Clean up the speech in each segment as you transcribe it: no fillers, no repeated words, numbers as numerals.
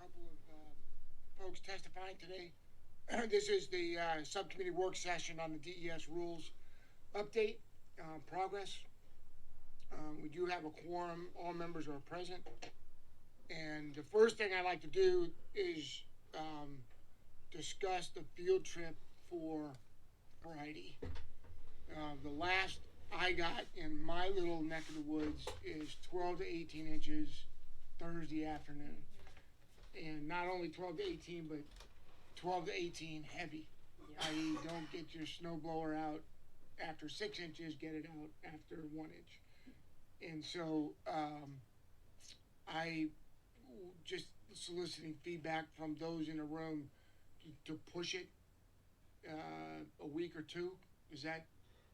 couple of folks testifying today. This is the subcommittee work session on the DES rules update progress. We do have a quorum. All members are present. And the first thing I'd like to do is discuss the field trip for Friday. The last I got in my little neck of the woods is 12 to 18 inches Thursday afternoon. And not only 12 to 18, but 12 to 18 heavy. Yeah. I.e. don't get your snow blower out after 6 inches, get it out after 1 inch. And so I just soliciting feedback from those in the room to push it a week or two. Is that?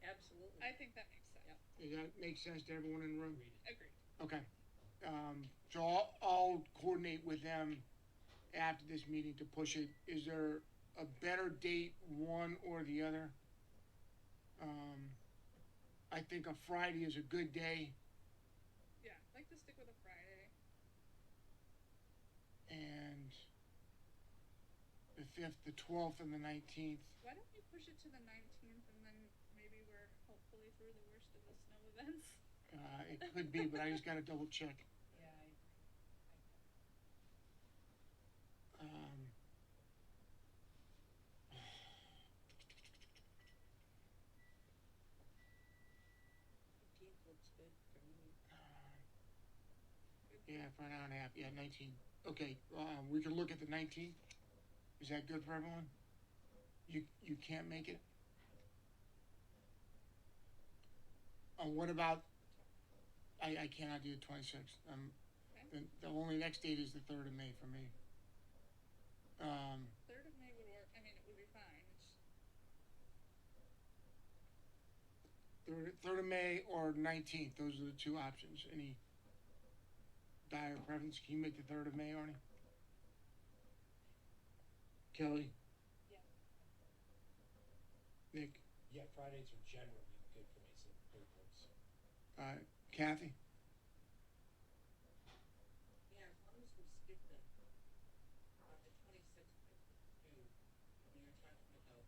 Absolutely. I think that makes sense. Yeah. Does that make sense to everyone in the room? Agreed. Okay. So I'll coordinate with them after this meeting to push it. Is there a better date, one or the other? I think a Friday is a good day. Yeah, I'd like to stick with a Friday. And the 5th, the 12th, and the 19th. Why don't we push it to the 19th and then maybe we're hopefully through the worst of the snow events? It could be, but I just got to double check. Yeah, I Um, 15th looks good for me. Yeah, for an hour and a half. Yeah, 19. Okay, we can look at the 19th. Is that good for everyone? You can't make it? What about, I cannot do the 26th. Okay. The only next date is the 3rd of May for me. 3rd of May would work. I mean, it would be fine. It's 3rd of May or 19th. Those are the two options. Any dire preference? Can you make the 3rd of May, Arnie? Kelly? Yeah. Nick? Yeah, Fridays are generally good for me, so third works. Kathy? Yeah, as long as we skip the 26th, we were talking about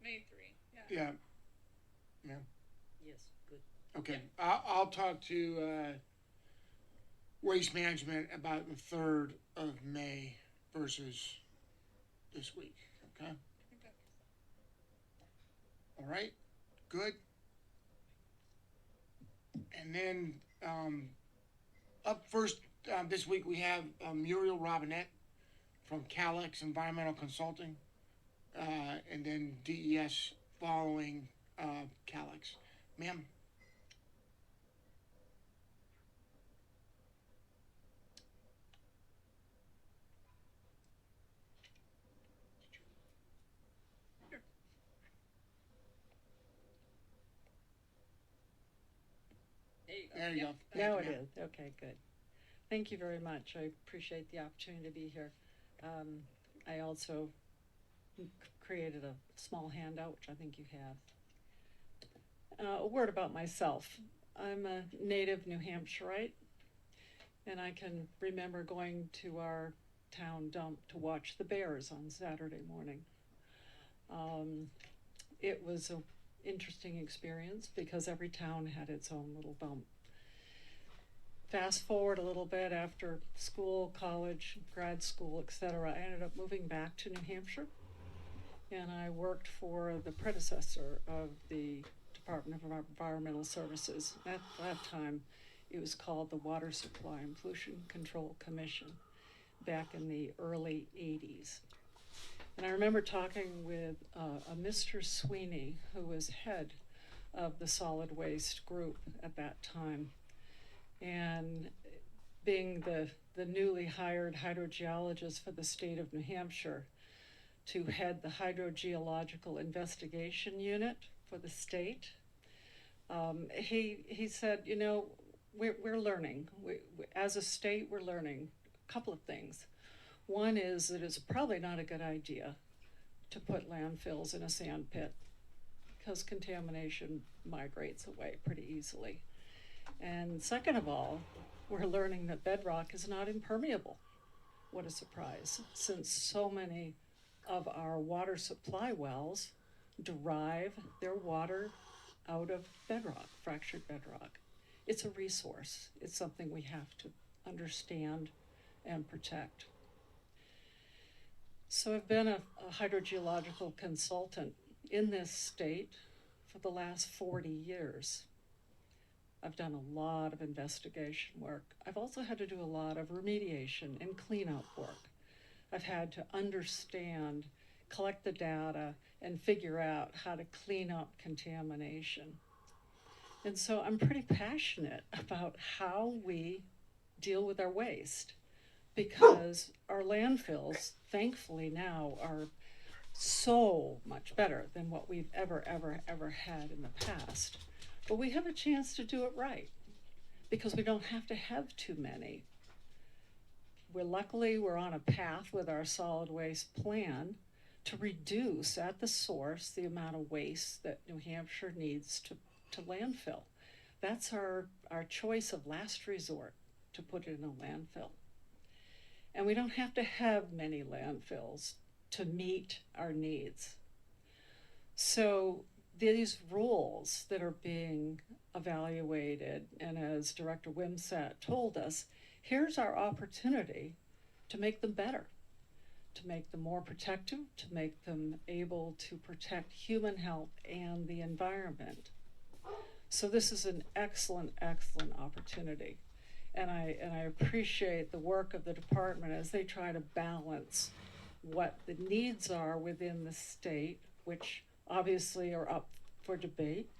May 3. Yeah. Yeah. Yeah. Yes, good. Okay. Yeah. I'll talk to Waste Management about the 3rd of May versus this week. Okay. I think that makes sense. All right. Good. And then up first this week we have Muriel Robinette from Calex Environmental Consulting, and then DES following Calex. Ma'am. There you go. Now it is. Okay, good. Thank you very much. I appreciate the opportunity to be here. I also created a small handout, which I think you have. A word about myself. I'm a native New Hampshireite, and I can remember going to our town dump to watch the bears on Saturday morning. It was an interesting experience because every town had its own little dump. Fast forward a little bit after school, college, grad school, etc., I ended up moving back to New Hampshire, and I worked for the predecessor of the Department of Environmental Services. At that time, it was called the Water Supply and Pollution Control Commission back in the early 80s. And I remember talking with a Mr. Sweeney, who was head of the solid waste group at that time. And being the newly hired hydrogeologist for the state of New Hampshire to head the hydrogeological investigation unit for the state, he said, you know, we're learning. As a state, we're learning a couple of things. One is that it's probably not a good idea to put landfills in a sand pit because contamination migrates away pretty easily. And second of all, we're learning that bedrock is not impermeable. what a surprise, since so many of our water supply wells derive their water out of bedrock, fractured bedrock. It's a resource. It's something we have to understand and protect. So I've been a hydrogeological consultant in this state for the last 40 years. I've done a lot of investigation work. I've also had to do a lot of remediation and cleanup work. I've had to understand, collect the data, and figure out how to clean up contamination. And so I'm pretty passionate about how we deal with our waste, because our landfills, thankfully now, are so much better than what we've ever had in the past. But we have a chance to do it right, because we don't have to have too many. Luckily, we're on a path with our solid waste plan to reduce at the source the amount of waste that New Hampshire needs to landfill. That's our choice of last resort, to put it in a landfill. And we don't have to have many landfills to meet our needs. So these rules that are being evaluated, and as Director Wimsatt told us, here's our opportunity to make them better, to make them more protective, to make them able to protect human health and the environment. So this is an excellent, excellent opportunity. And I appreciate the work of the department as they try to balance what the needs are within the state, which obviously are up for debate,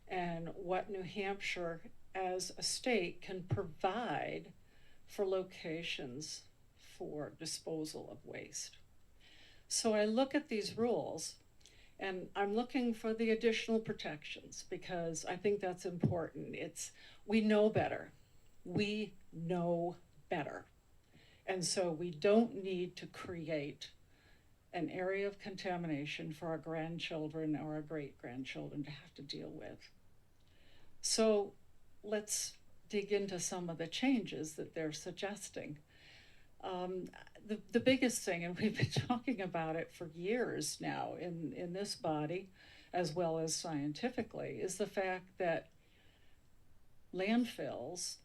and what New Hampshire as a state can provide for locations for disposal of waste. So I look at these rules, and I'm looking for the additional protections, because I think that's important. We know better. We know better. And so we don't need to create an area of contamination for our grandchildren or our great-grandchildren to have to deal with. So let's dig into some of the changes that they're suggesting. The biggest thing, and we've been talking about it for years now in this body, as well as scientifically, is the fact that landfills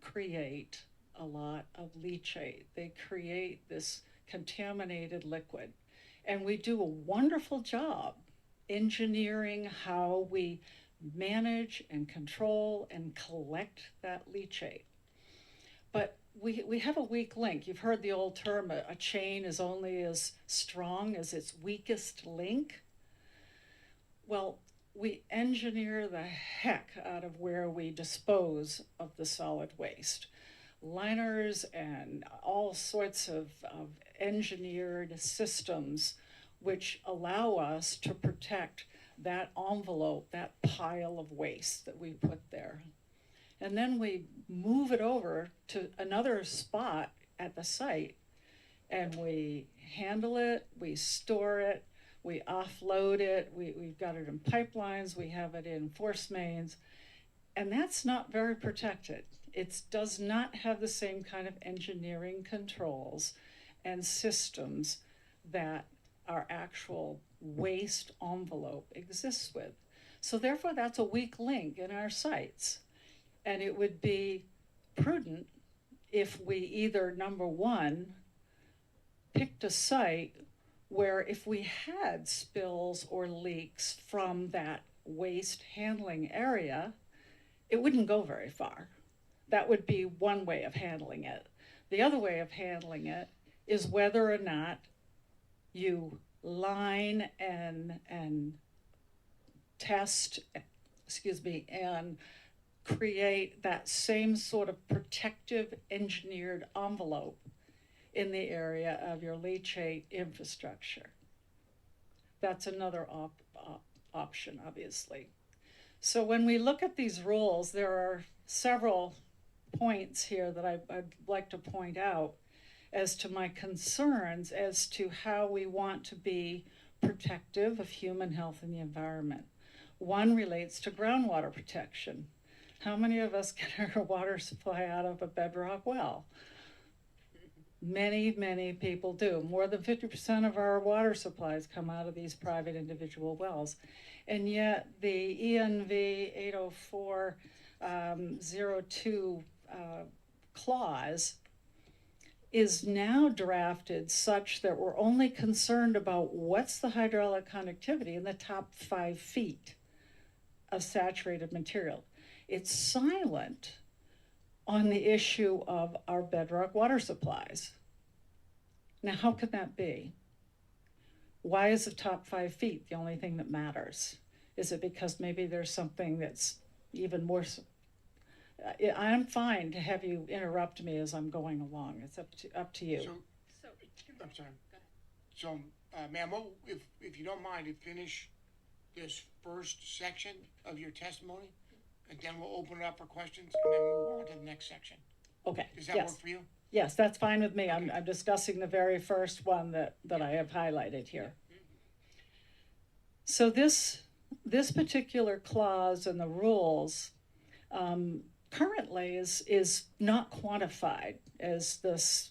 create a lot of leachate. They create this contaminated liquid. And we do a wonderful job engineering how we manage and control and collect that leachate. But we have a weak link. You've heard the old term, a chain is only as strong as its weakest link. Well, we engineer the heck out of where we dispose of the solid waste. Liners and all sorts of engineered systems which allow us to protect that envelope, that pile of waste that we put there. And then we move it over to another spot at the site, and we handle it, we store it, we offload it, we've got it in pipelines, we have it in force mains, and that's not very protected. It does not have the same kind of engineering controls and systems that our actual waste envelope exists with. So therefore, that's a weak link in our sites. And it would be prudent if we either, number one, picked a site where if we had spills or leaks from that waste handling area, it wouldn't go very far. That would be one way of handling it. The other way of handling it is whether or not you line and test, and create that same sort of protective engineered envelope in the area of your leachate infrastructure. That's another option, obviously. So when we look at these rules, there are several points here that I'd like to point out as to my concerns as to how we want to be protective of human health and the environment. One relates to groundwater protection. How many of us get our water supply out of a bedrock well? Many people do. More than 50% of our water supplies come out of these private individual wells. And yet the ENV 804-02 clause is now drafted such that we're only concerned about what's the hydraulic conductivity in the top 5 feet of saturated material. It's silent on the issue of our bedrock water supplies. Now, how could that be? Why is the top 5 feet the only thing that matters? Is it because maybe there's something that's even more? I'm fine to have you interrupt me as I'm going along. It's up to you. So, So, I'm sorry. Go ahead. So, ma'am, if you don't mind, to finish this first section of your testimony, and then we'll open it up for questions, and then move on to the next section. Okay. Does that Yes. work for you? Yes, that's fine with me. Okay. I'm discussing the very first one that I have highlighted here. So this particular clause in the rules currently is not quantified as this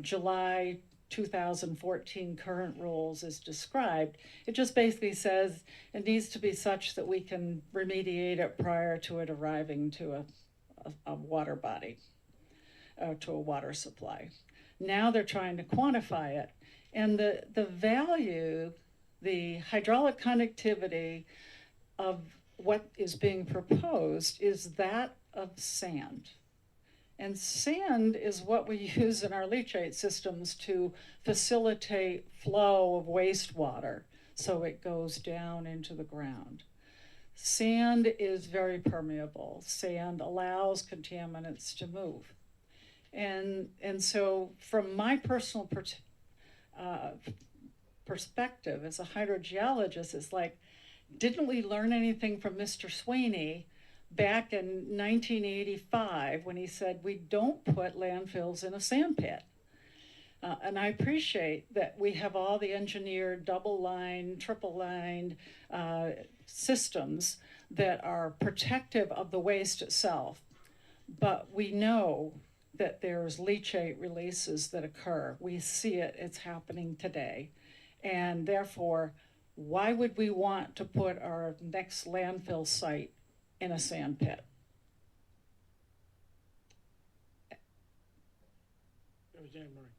July 2014 current rules is described. It just basically says it needs to be such that we can remediate it prior to it arriving to a water body, to a water supply. Now they're trying to quantify it. And the value, the hydraulic conductivity of what is being proposed is that of sand. And sand is what we use in our leachate systems to facilitate flow of wastewater so it goes down into the ground. Sand is very permeable. Sand allows contaminants to move. And so from my personal perspective as a hydrogeologist, it's like, didn't we learn anything from Mr. Sweeney back in 1985 when he said we don't put landfills in a sand pit? And I appreciate that we have all the engineered double-lined, triple-lined systems that are protective of the waste itself. But we know that there's leachate releases that occur. We see it, it's happening today. And therefore, why would we want to put our next landfill site in a sand pit? Representative Murray.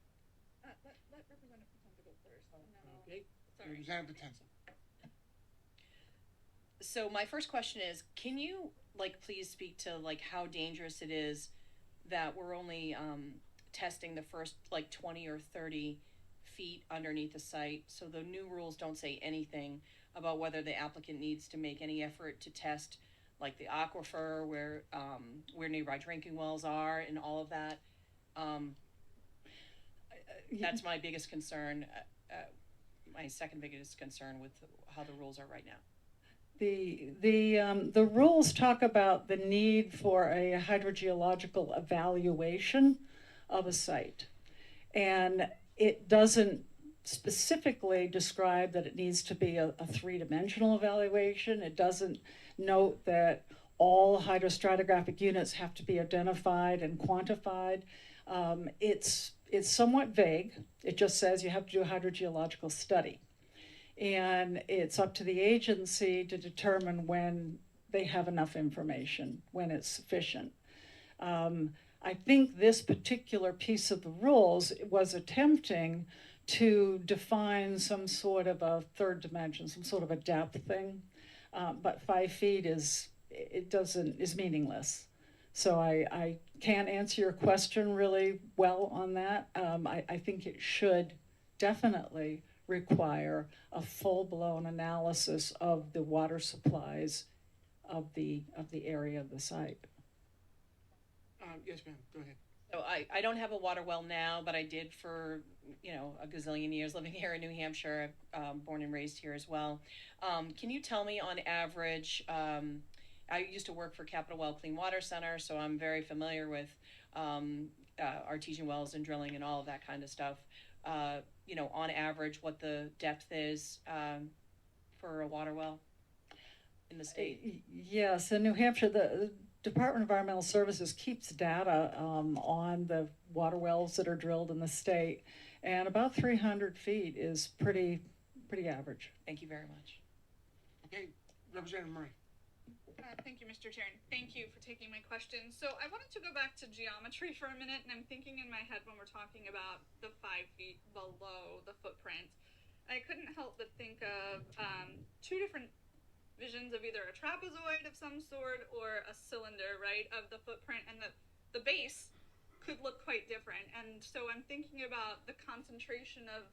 Let Representative Potenza go first, and then I'll, Okay. sorry. Representative Potenza. So my first question is, can you please speak to how dangerous it is that we're only testing the first 20 or 30 feet underneath the site? So the new rules don't say anything about whether the applicant needs to make any effort to test the aquifer where nearby drinking wells are and all of that. That's my biggest concern. My second biggest concern with how the rules are right now. The rules talk about the need for a hydrogeological evaluation of a site. And it doesn't specifically describe that it needs to be a three-dimensional evaluation. It doesn't note that all hydrostratigraphic units have to be identified and quantified. It's somewhat vague. It just says you have to do a hydrogeological study. And it's up to the agency to determine when they have enough information, when it's sufficient. I think this particular piece of the rules was attempting to define some sort of a third dimension, some sort of a depth thing, but 5 feet is meaningless. So I can't answer your question really well on that. I think it should definitely require a full-blown analysis of the water supplies of the area of the site. Yes, ma'am, go ahead. So I don't have a water well now, but I did for a gazillion years living here in New Hampshire, born and raised here as well. Can you tell me on average, I used to work for Capital Well Clean Water Center, so I'm very familiar with artesian wells and drilling and all of that kind of stuff. On average, what the depth is for a water well in the state? Yes, in New Hampshire, Department of Environmental Services keeps data on the water wells that are drilled in the state, and about 300 feet is pretty average. Thank you very much. Okay, Representative Murray. Thank you, Mr. Chair, and thank you for taking my question. So I wanted to go back to geometry for a minute, and I'm thinking in my head when we're talking about the 5 feet below the footprint, I couldn't help but think of two different visions of either a trapezoid of some sort or a cylinder, right, of the footprint, and the base could look quite different. And so I'm thinking about the concentration of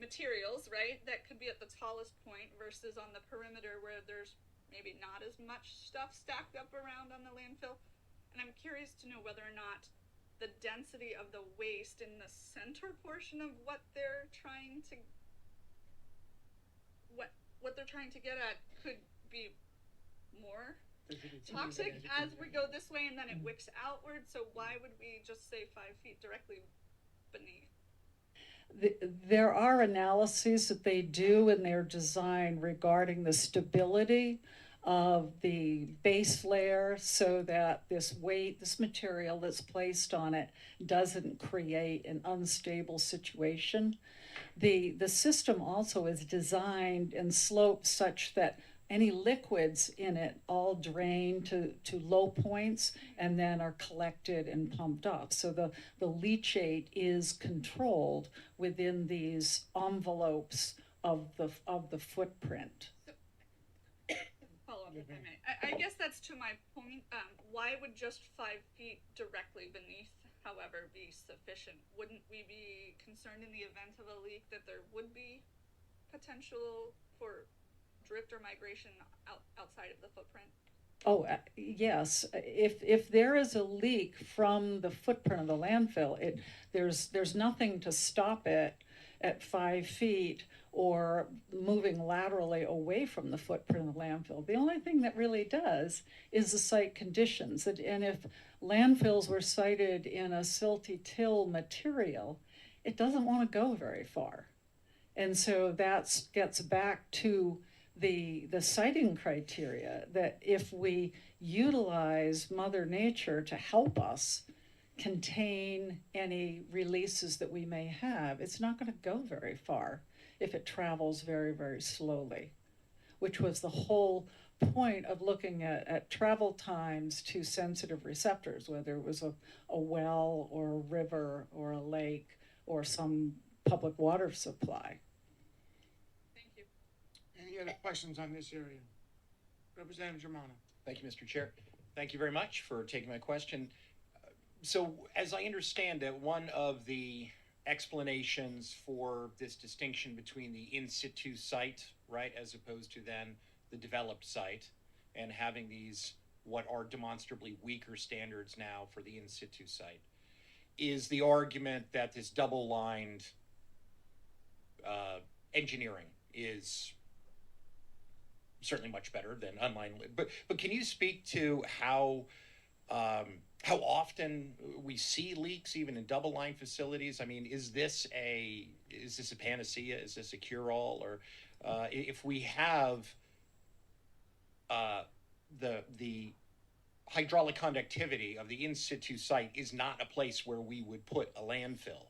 materials, right, that could be at the tallest point versus on the perimeter where there's maybe not as much stuff stacked up around on the landfill. And I'm curious to know whether or not the density of the waste in the center portion of what they're trying to get at could be more toxic as we go this way and then it wicks outward. So why would we just say 5 feet directly beneath? There are analyses that they do in their design regarding the stability of the base layer so that this material that's placed on it doesn't create an unstable situation. The system also is designed and sloped such that any liquids in it all drain to low points and then are collected and pumped off. So the leachate is controlled within these envelopes of the footprint. Follow up if I may. I guess that's to my point. Why would just 5 feet directly beneath, however, be sufficient? Wouldn't we be concerned in the event of a leak that there would be potential for drift or migration outside of the footprint? Oh, yes. If there is a leak from the footprint of the landfill, there's nothing to stop it at 5 feet or moving laterally away from the footprint of the landfill. The only thing that really does is the site conditions. And if landfills were sited in a silty till material, it doesn't want to go very far. And so that gets back to the siting criteria, that if we utilize Mother Nature to help us contain any releases that we may have, it's not going to go very far if it travels very, very slowly, which was the whole point of looking at travel times to sensitive receptors, whether it was a well or a river or a lake or some public water supply. Thank you. Any other questions on this area? Representative Germano. Thank you, Mr. Chair. Thank you very much for taking my question. So as I understand it, one of the explanations for this distinction between the in situ site, right, as opposed to then the developed site, and having these what are demonstrably weaker standards now for the in situ site, is the argument that this double-lined engineering is certainly much better than unlined. But can you speak to how often we see leaks even in double line facilities? I mean, is this a panacea? Is this a cure-all? Or if we have the hydraulic conductivity of the in situ site is not a place where we would put a landfill,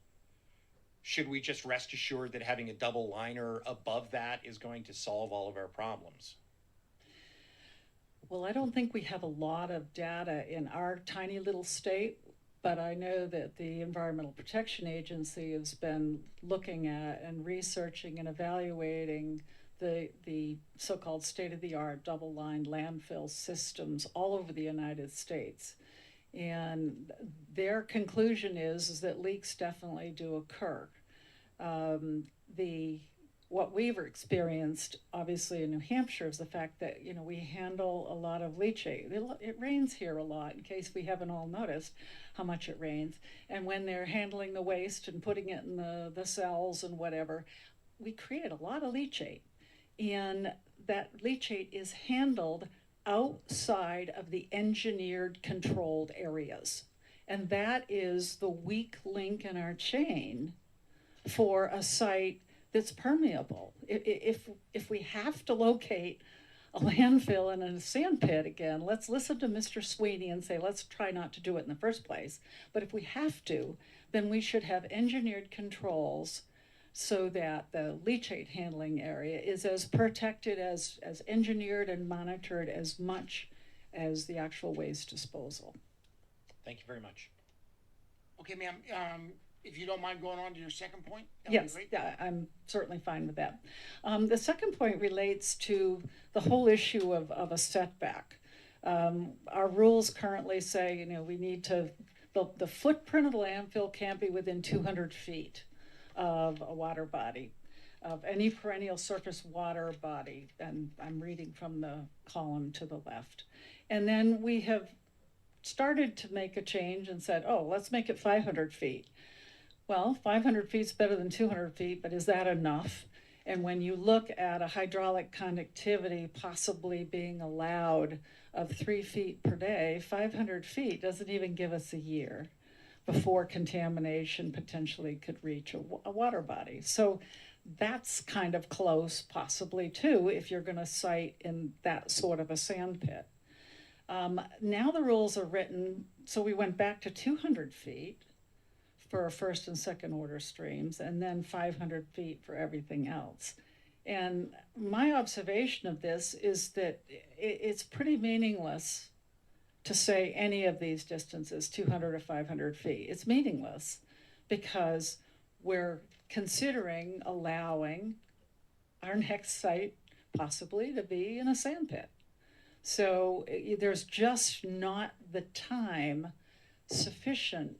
should we just rest assured that having a double liner above that is going to solve all of our problems? Well, I don't think we have a lot of data in our tiny little state, but I know that the Environmental Protection Agency has been looking at and researching and evaluating the so-called state-of-the-art double-lined landfill systems all over the United States. And their conclusion is that leaks definitely do occur. What we've experienced, obviously, in New Hampshire is the fact that, you know, we handle a lot of leachate. It rains here a lot, in case we haven't all noticed how much it rains. And when they're handling the waste and putting it in the cells and whatever, we create a lot of leachate. And that leachate is handled outside of the engineered controlled areas. And that is the weak link in our chain for a site that's permeable. If we have to locate a landfill and a sand pit again, let's listen to Mr. Sweeney and say, let's try not to do it in the first place. But if we have to, then we should have engineered controls so that the leachate handling area is as protected, as engineered and monitored as much as the actual waste disposal. Thank you very much. Okay, ma'am, if you don't mind going on to your second point, that would be Yes, great. yeah, I'm certainly fine with that. The second point relates to the whole issue of a setback. Our rules currently say, you know, we need to, the footprint of the landfill can't be within 200 feet of a water body, of any perennial surface water body, and I'm reading from the column to the left. And then we have started to make a change and said, oh, let's make it 500 feet. Well, 500 feet is better than 200 feet, but is that enough? And when you look at a hydraulic conductivity possibly being allowed of 3 feet per day, 500 feet doesn't even give us a year before contamination potentially could reach a water body. So that's kind of close possibly too if you're gonna site in that sort of a sand pit. Now the rules are written, so we went back to 200 feet for first and second order streams, and then 500 feet for everything else. And my observation of this is that it's pretty meaningless to say any of these distances, 200 or 500 feet. It's meaningless because we're considering allowing our next site possibly to be in a sand pit. So there's just not the time sufficient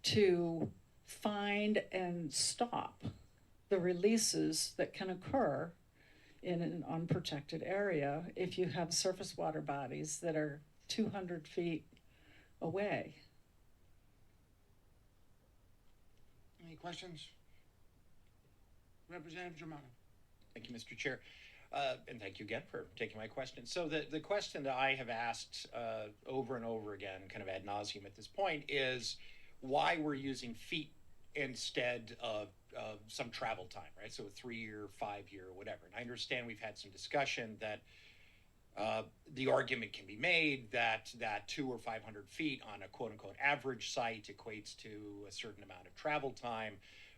to find and stop the releases that can occur in an unprotected area if you have surface water bodies that are 200 feet away. Any questions? Representative Germano. Thank you, Mr. Chair. And thank you again for taking my question. So the question that I have asked over and over again, kind of ad nauseum at this point, is why we're using feet instead of some travel time, right? So a 3-year, 5-year, whatever. And I understand we've had some discussion that the argument can be made that 200 or 500 feet on a quote unquote average site equates to a certain amount of travel time.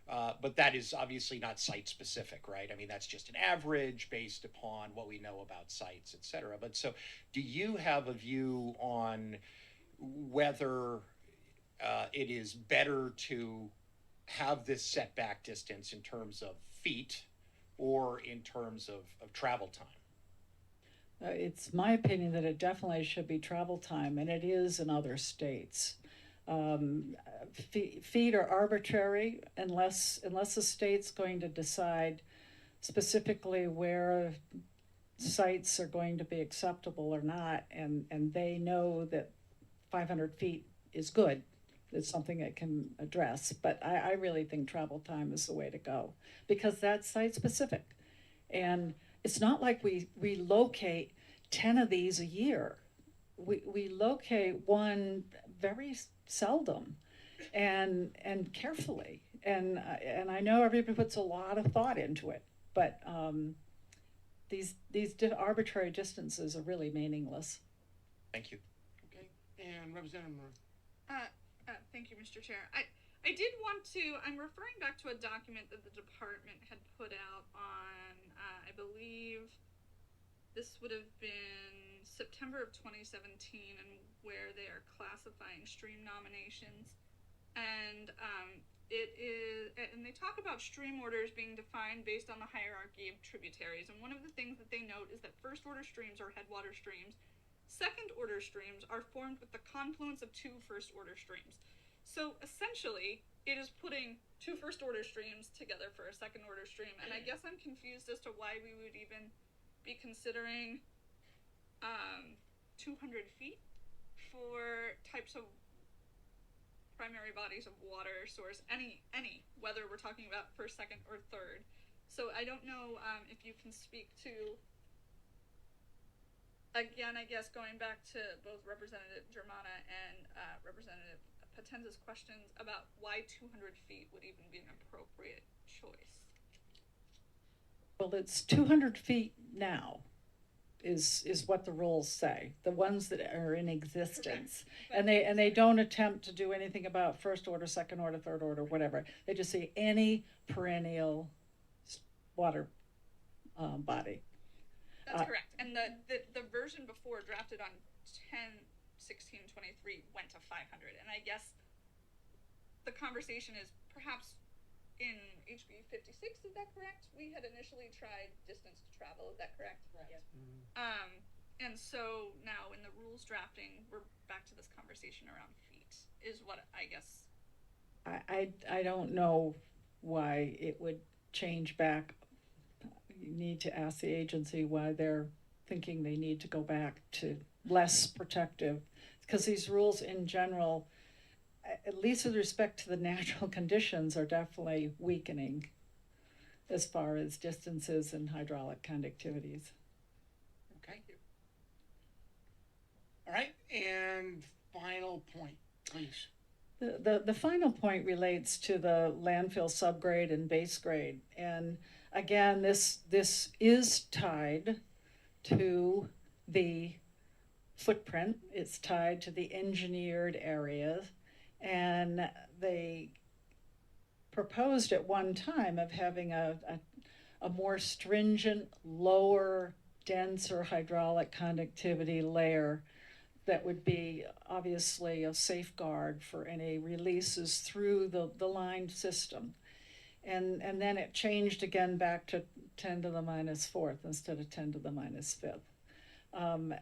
But that is obviously not site specific, right? I mean, that's just an average based upon what we know about sites, et cetera. But so do you have a view on whether it is better to have this setback distance in terms of feet or in terms of travel time? It's my opinion that it definitely should be travel time, and it is in other states. Feet are arbitrary unless the state's going to decide specifically where sites are going to be acceptable or not, and they know that 500 feet is good. It's something it can address, but I really think travel time is the way to go because that's site specific. And it's not like we relocate 10 of these a year. We locate one very seldom and carefully. And I know everybody puts a lot of thought into it, but these arbitrary distances are really meaningless. Thank you. Okay, and Representative Muriel. Thank you, Mr. Chair. I did want to, I'm referring back to a document that the department had put out on, I believe this would have been September of 2017, and where they are classifying stream nominations. And it is, and they talk about stream orders being defined based on the hierarchy of tributaries. And one of the things that they note is that first order streams are headwater streams. Second order streams are formed with the confluence of 2 first order streams. So essentially, it is putting 2 first order streams together for a second order stream. And I guess I'm confused as to why we would even be considering 200 feet for types of primary bodies of water source, any, whether we're talking about first, second, or third. So I don't know if you can speak to, again, I guess going back to both Representative Germana and Representative Potenza's questions about why 200 feet would even be an appropriate choice. Well, it's 200 feet now. is what the rules say, the ones that are in existence. But- And they don't attempt to do anything about first order, second order, third order, whatever. They just say any perennial water body. That's correct. And the version before drafted on 10/16/23 went to 500. And I guess the conversation is perhaps in HB 56, is that correct? We had initially tried distance to travel, is that correct? Right. And so now in the rules drafting, we're back to this conversation around feet, is what I guess. I don't know why it would change back. You need to ask the agency why they're thinking they need to go back to less protective. Because these rules in general, at least with respect to the natural conditions, are definitely weakening as far as distances and hydraulic conductivities. Okay. All right, and final point, please. The final point relates to the landfill subgrade and base grade. And again, this is tied to the footprint. It's tied to the engineered areas. And they proposed at one time of having a more stringent, lower, denser hydraulic conductivity layer that would be obviously a safeguard for any releases through the lined system. And then it changed again back to 10 to the minus fourth instead of 10 to the minus fifth. I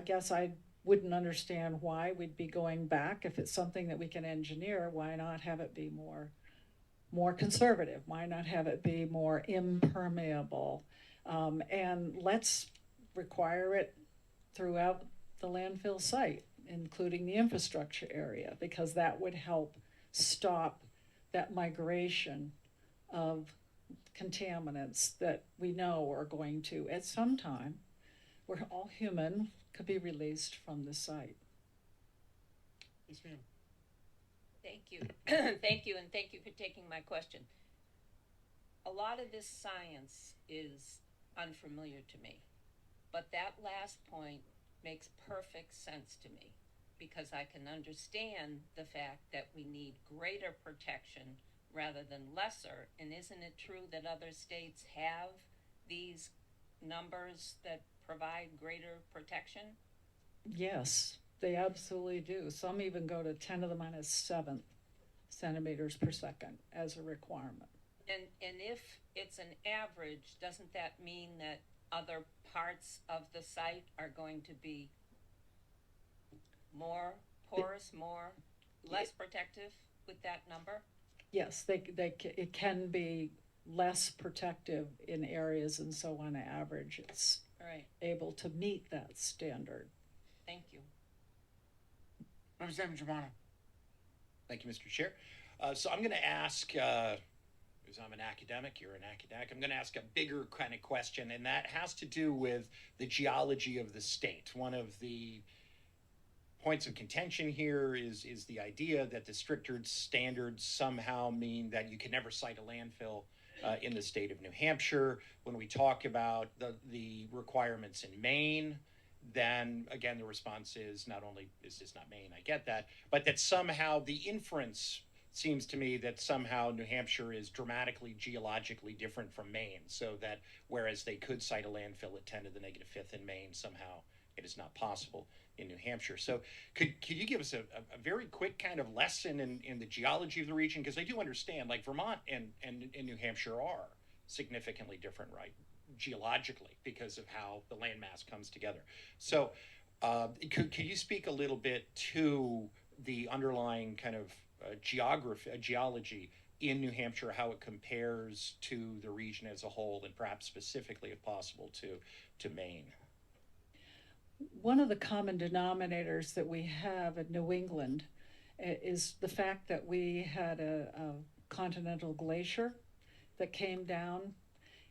guess I wouldn't understand why we'd be going back. If it's something that we can engineer, why not have it be more conservative? Why not have it be more impermeable? And let's require it throughout the landfill site, including the infrastructure area, because that would help stop that migration of contaminants that we know are going to, at some time, we're all human, could be released from the site. Yes, ma'am. Thank you. Thank you, and thank you for taking my question. A lot of this science is unfamiliar to me, but that last point makes perfect sense to me because I can understand the fact that we need greater protection rather than lesser. And isn't it true that other states have these numbers that provide greater protection? Yes, they absolutely do. Some even go to 10 to the minus seventh centimeters per second as a requirement. And if it's an average, doesn't that mean that other parts of the site are going to be more porous, less protective with that number? Yes, it can be less protective in areas, and so on average, it's All right, able to meet that standard. thank you. Representative Germano. Thank you, Mr. Chair. So I'm going to ask, because I'm an academic, you're an academic, I'm going to ask a bigger kind of question, and that has to do with the geology of the state. One of the points of contention here is the idea that the stricter standards somehow mean that you can never site a landfill in the state of New Hampshire. When we talk about the requirements in Maine, then again, the response is not only is this not Maine, I get that, but that somehow the inference seems to me that somehow New Hampshire is dramatically geologically different from Maine, so that whereas they could cite a landfill at 10 to the negative fifth in Maine, somehow it is not possible in New Hampshire. So could you give us a very quick kind of lesson in the geology of the region? Because I do understand, like Vermont and New Hampshire are significantly different, right, geologically, because of how the landmass comes together. So could you speak a little bit to the underlying kind of geology in New Hampshire, how it compares to the region as a whole, and perhaps specifically, if possible, to Maine? One of the common denominators that we have in New England is the fact that we had a continental glacier that came down,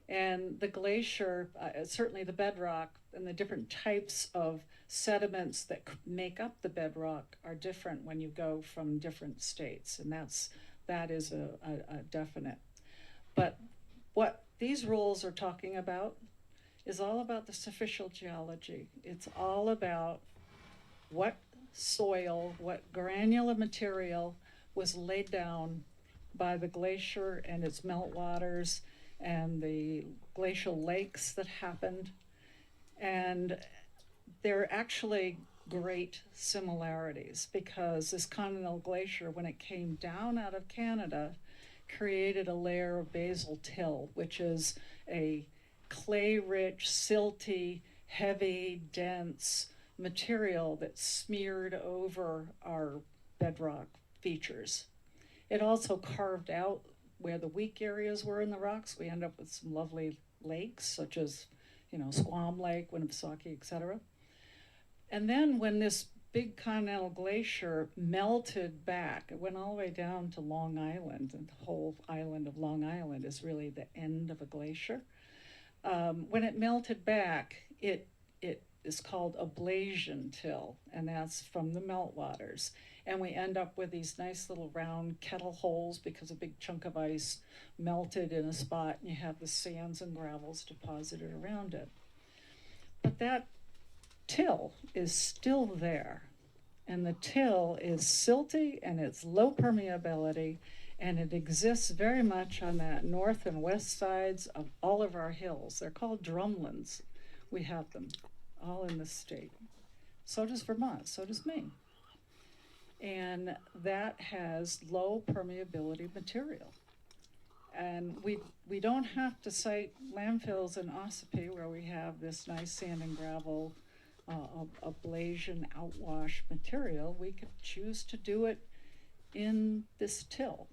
and the glacier, certainly the bedrock and the different types of sediments that make up the bedrock are different when you go from different states, and that is a definite. But what these rules are talking about is all about the superficial geology. It's all about what soil, what granular material was laid down by the glacier and its meltwaters and the glacial lakes that happened. And they're actually great similarities because this continental glacier, when it came down out of Canada, created a layer of basal till, which is a clay-rich, silty, heavy, dense material that smeared over our bedrock features. It also carved out where the weak areas were in the rocks. We end up with some lovely lakes, such as, Squam Lake, Winnipesaukee, etc. And then when this big continental glacier melted back, it went all the way down to Long Island, and the whole island of Long Island is really the end of a glacier. When it melted back, it is called ablation till, and that's from the meltwaters. And we end up with these nice little round kettle holes because a big chunk of ice melted in a spot, and you have the sands and gravels deposited around it. But that till is still there, and the till is silty and it's low permeability, and it exists very much on that north and west sides of all of our hills. They're called drumlins. We have them all in the state. So does Vermont, so does Maine. And that has low permeability material. And we don't have to cite landfills in Ossipee where we have this nice sand and gravel ablation outwash material. We could choose to do it in this till.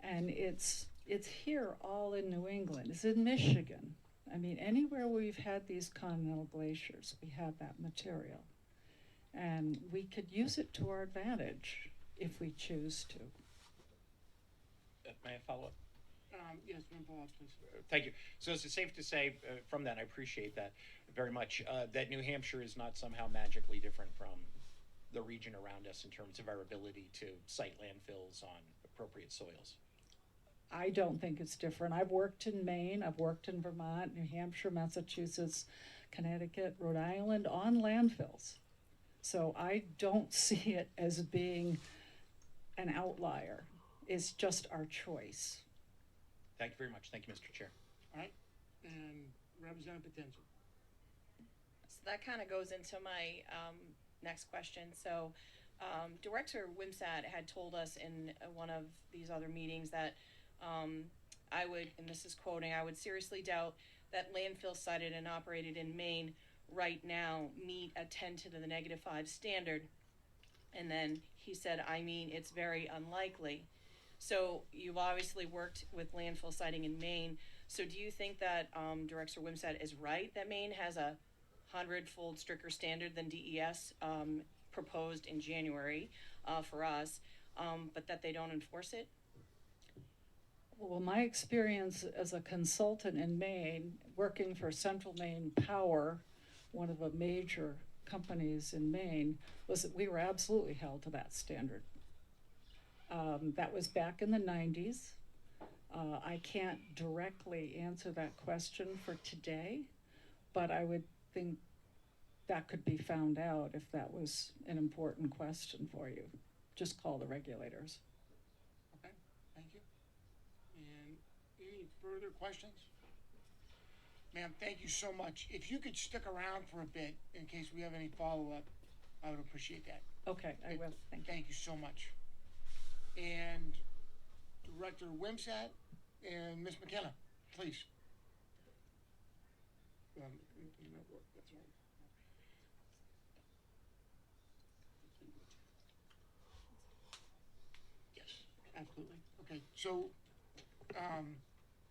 And it's here all in New England. It's in Michigan. I mean, anywhere we've had these continental glaciers, we have that material. And we could use it to our advantage if we choose to. May I follow up? Yes, one follow-up, please. Thank you. So is it safe to say from that, I appreciate that very much, that New Hampshire is not somehow magically different from the region around us in terms of our ability to site landfills on appropriate soils? I don't think it's different. I've worked in Maine, I've worked in Vermont, New Hampshire, Massachusetts, Connecticut, Rhode Island on landfills. So I don't see it as being an outlier. It's just our choice. Thank you very much. Thank you, Mr. Chair. All right, and Representative Potenza. So that kind of goes into my next question. So Director Wimsatt had told us in one of these other meetings that I would, and this is quoting, I would seriously doubt that landfills sited and operated in Maine right now meet a 10 to the negative 5 standard. And then he said, I mean, it's very unlikely. So you've obviously worked with landfill siting in Maine. So do you think that Director Wimsatt is right that Maine has a 100-fold stricter standard than DES proposed in January for us, but that they don't enforce it? Well, my experience as a consultant in Maine, working for Central Maine Power, one of the major companies in Maine, was that we were absolutely held to that standard. That was back in the 90s. I can't directly answer that question for today, but I would think that could be found out if that was an important question for you. Just call the regulators. Okay, thank you. And any further questions? Ma'am, thank you so much. If you could stick around for a bit in case we have any follow-up, I would appreciate that. Okay, I will. Thank you. Thank you so much. And Director Wimsatt and Ms. McKenna, please. That's right. Yes, absolutely. Okay, so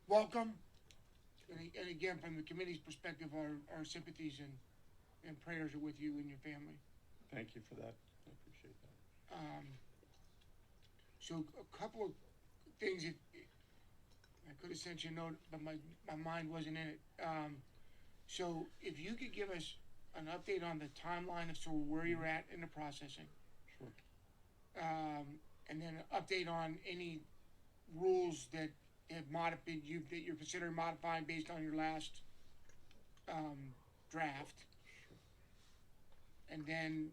welcome. And again, from the committee's perspective, our sympathies and prayers are with you and your family. Thank you for that. I appreciate that. So a couple of things, I could have sent you a note, but my mind wasn't in it. So if you could give us an update on the timeline of sort of where you're at in the processing. Sure. And then an update on any rules that have that you're considering modifying based on your last draft. And then,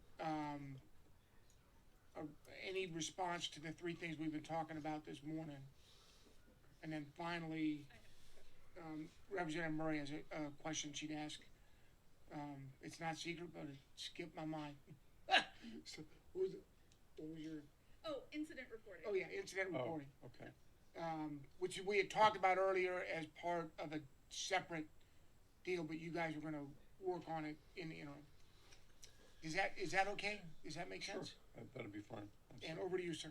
any response to the three things we've been talking about this morning. And then finally, Representative Murray has a question she'd ask. It's not secret, but it skipped my mind. So, what was your? Oh, incident reporting. Oh, yeah, incident Oh, reporting. okay. Which we had talked about earlier as part of a separate deal, but you guys are gonna work on it in the interim. Is that okay? Does that make sense? That'll be fine. And over to you, sir.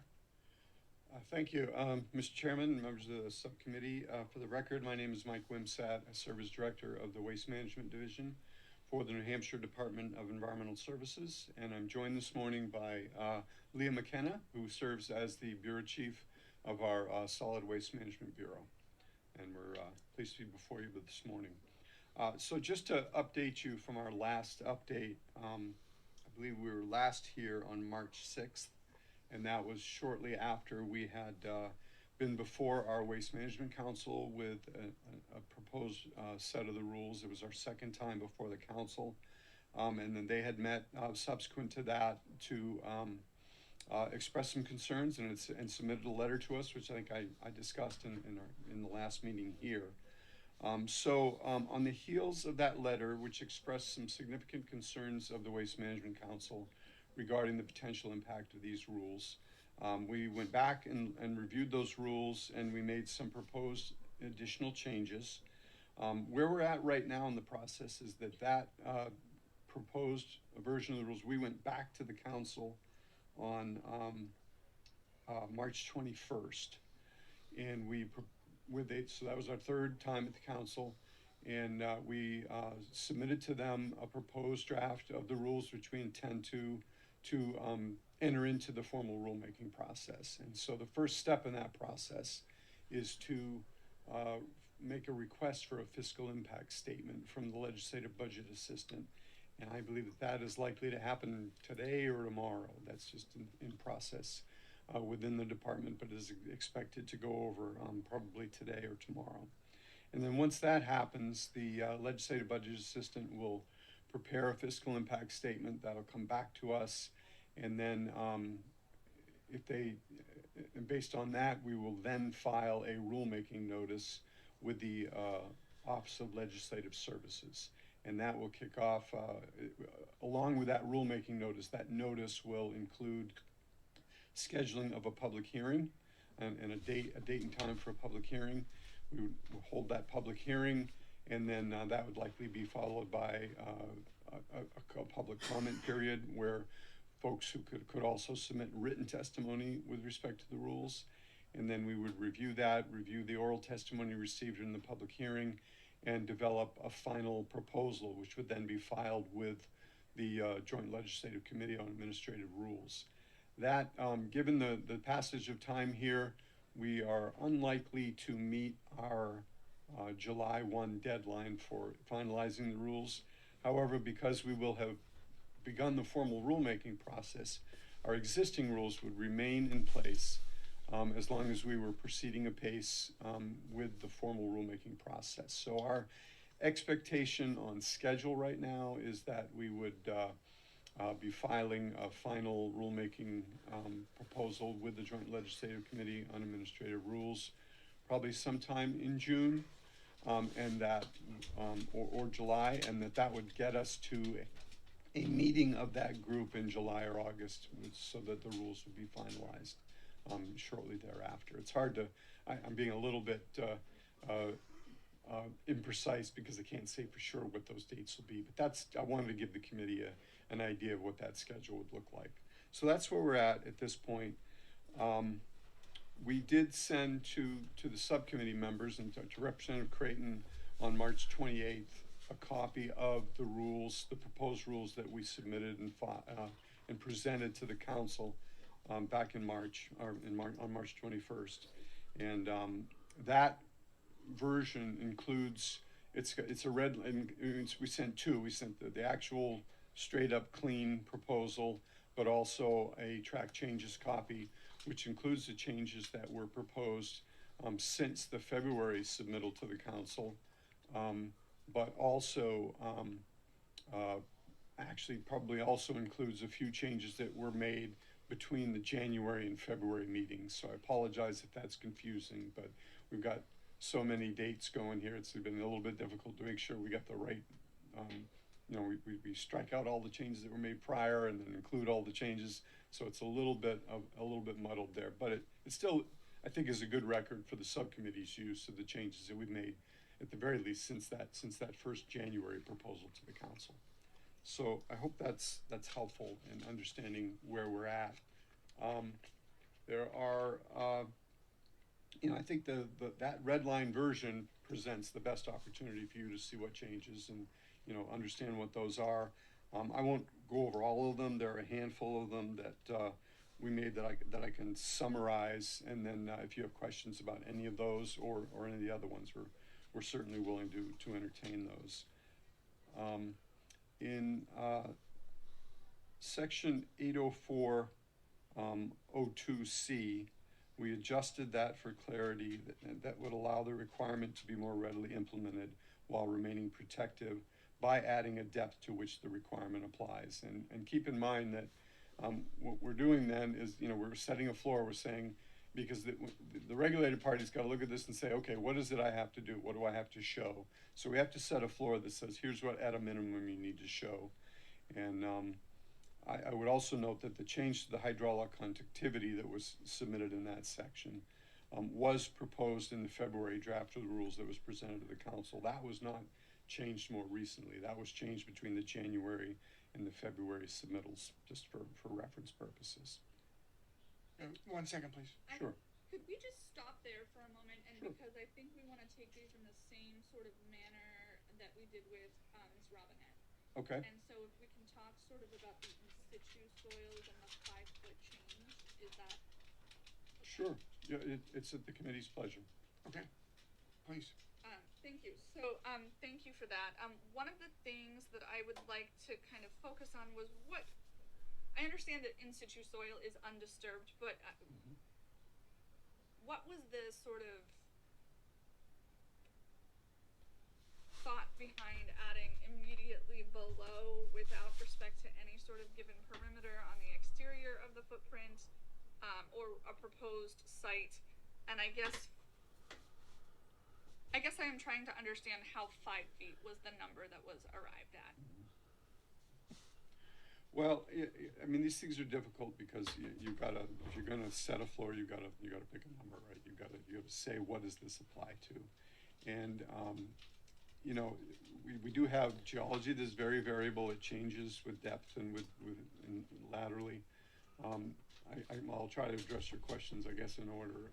Thank you, Mr. Chairman, members of the subcommittee. For the record, my name is Mike Wimsatt. I serve as Director of the Waste Management Division for the New Hampshire Department of Environmental Services, and I'm joined this morning by Leah McKenna, who serves as the Bureau Chief of our Solid Waste Management Bureau. And we're pleased to be before you this morning. So just to update you from our last update, I believe we were last here on March 6th, and that was shortly after we had been before our Waste Management Council with a proposed set of the rules. It was our second time before the council, and then they had met subsequent to that to express some concerns and submitted a letter to us, which I think I discussed in the last meeting here. So on the heels of that letter, which expressed some significant concerns of the Waste Management Council regarding the potential impact of these rules, we went back and reviewed those rules, and we made some proposed additional changes. Where we're at right now in the process is that proposed version of the rules, we went back to the council on March 21st, and so that was our third time at the council, and we submitted to them a proposed draft of the rules, which we intend to enter into the formal rulemaking process. And so the first step in that process is to make a request for a fiscal impact statement from the legislative budget assistant. And I believe that is likely to happen today or tomorrow. That's just in process within the department, but is expected to go over probably today or tomorrow. And then once that happens, the legislative budget assistant will prepare a fiscal impact statement that'll come back to us. And then based on that, we will then file a rulemaking notice with the Office of Legislative Services. And that will kick off, along with that rulemaking notice, that notice will include scheduling of a public hearing and a date and time for a public hearing. We would hold that public hearing, and then that would likely be followed by a public comment period where folks who could also submit written testimony with respect to the rules. And then we would review the oral testimony received in the public hearing, and develop a final proposal, which would then be filed with the Joint Legislative Committee on Administrative Rules. That, given the passage of time here, we are unlikely to meet our July 1 deadline for finalizing the rules. However, because we will have begun the formal rulemaking process, our existing rules would remain in place as long as we were proceeding apace with the formal rulemaking process. So our expectation on schedule right now is that we would be filing a final rulemaking proposal with the Joint Legislative Committee on Administrative Rules probably sometime in June and that or July, and that would get us to a meeting of that group in July or August so that the rules would be finalized shortly thereafter. It's hard to, I'm being a little bit imprecise because I can't say for sure what those dates will be, but I wanted to give the committee an idea of what that schedule would look like. So that's where we're at this point. We did send to the subcommittee members and to Representative Creighton on March 28th a copy of the rules, the proposed rules that we submitted and presented to the council back in March, on March 21st. And that version includes, it's a red, and we sent two. We sent the actual straight up clean proposal, but also a track changes copy, which includes the changes that were proposed since the February submittal to the council. but also, actually probably also includes a few changes that were made between the January and February meetings. So I apologize if that's confusing, but we've got so many dates going here. It's been a little bit difficult to make sure we got the right, we strike out all the changes that were made prior and then include all the changes. So it's a little bit muddled there, but it still, I think, is a good record for the subcommittee's use of the changes that we've made, at the very least, since that first January proposal to the council. So I hope that's helpful in understanding where we're at. There are, I think that red line version presents the best opportunity for you to see what changes and, understand what those are. I won't go over all of them. There are a handful of them that we made that I can summarize, and then if you have questions about any of those or any of the other ones, we're certainly willing to entertain those. In section 804.02C, we adjusted that for clarity that would allow the requirement to be more readily implemented while remaining protective by adding a depth to which the requirement applies. And keep in mind that what we're doing then is, we're setting a floor. We're saying, because the regulated party's got to look at this and say, okay, what is it I have to do? What do I have to show? So we have to set a floor that says, here's what at a minimum you need to show. And I would also note that the change to the hydraulic conductivity that was submitted in that section was proposed in the February draft of the rules that was presented to the council. That was not changed more recently. That was changed between the January and the February submittals, just for reference purposes. 1 second, please. Sure. Could we just stop there for a moment? And Sure. because I think we want to take these in the same sort of manner that we did with Ms. Robinette. Okay. And so if we can talk sort of about the in situ soils and the 5-foot change, is that? Sure. Yeah, it's at the committee's pleasure. Okay, please. Thank you. So, thank you for that. One of the things that I would like to kind of focus on was I understand that in situ soil is undisturbed, but what was the sort of thought behind adding immediately below without respect to any sort of given perimeter on the exterior of the footprint, or a proposed site? And I guess I am trying to understand how 5 feet was the number that was arrived at. Well, I mean, these things are difficult because you've got to, if you're going to set a floor, you got to pick a number, right? You got to say, what does this apply to? And we do have geology that's very variable. It changes with depth and and laterally. I'll try to address your questions, I guess, in order.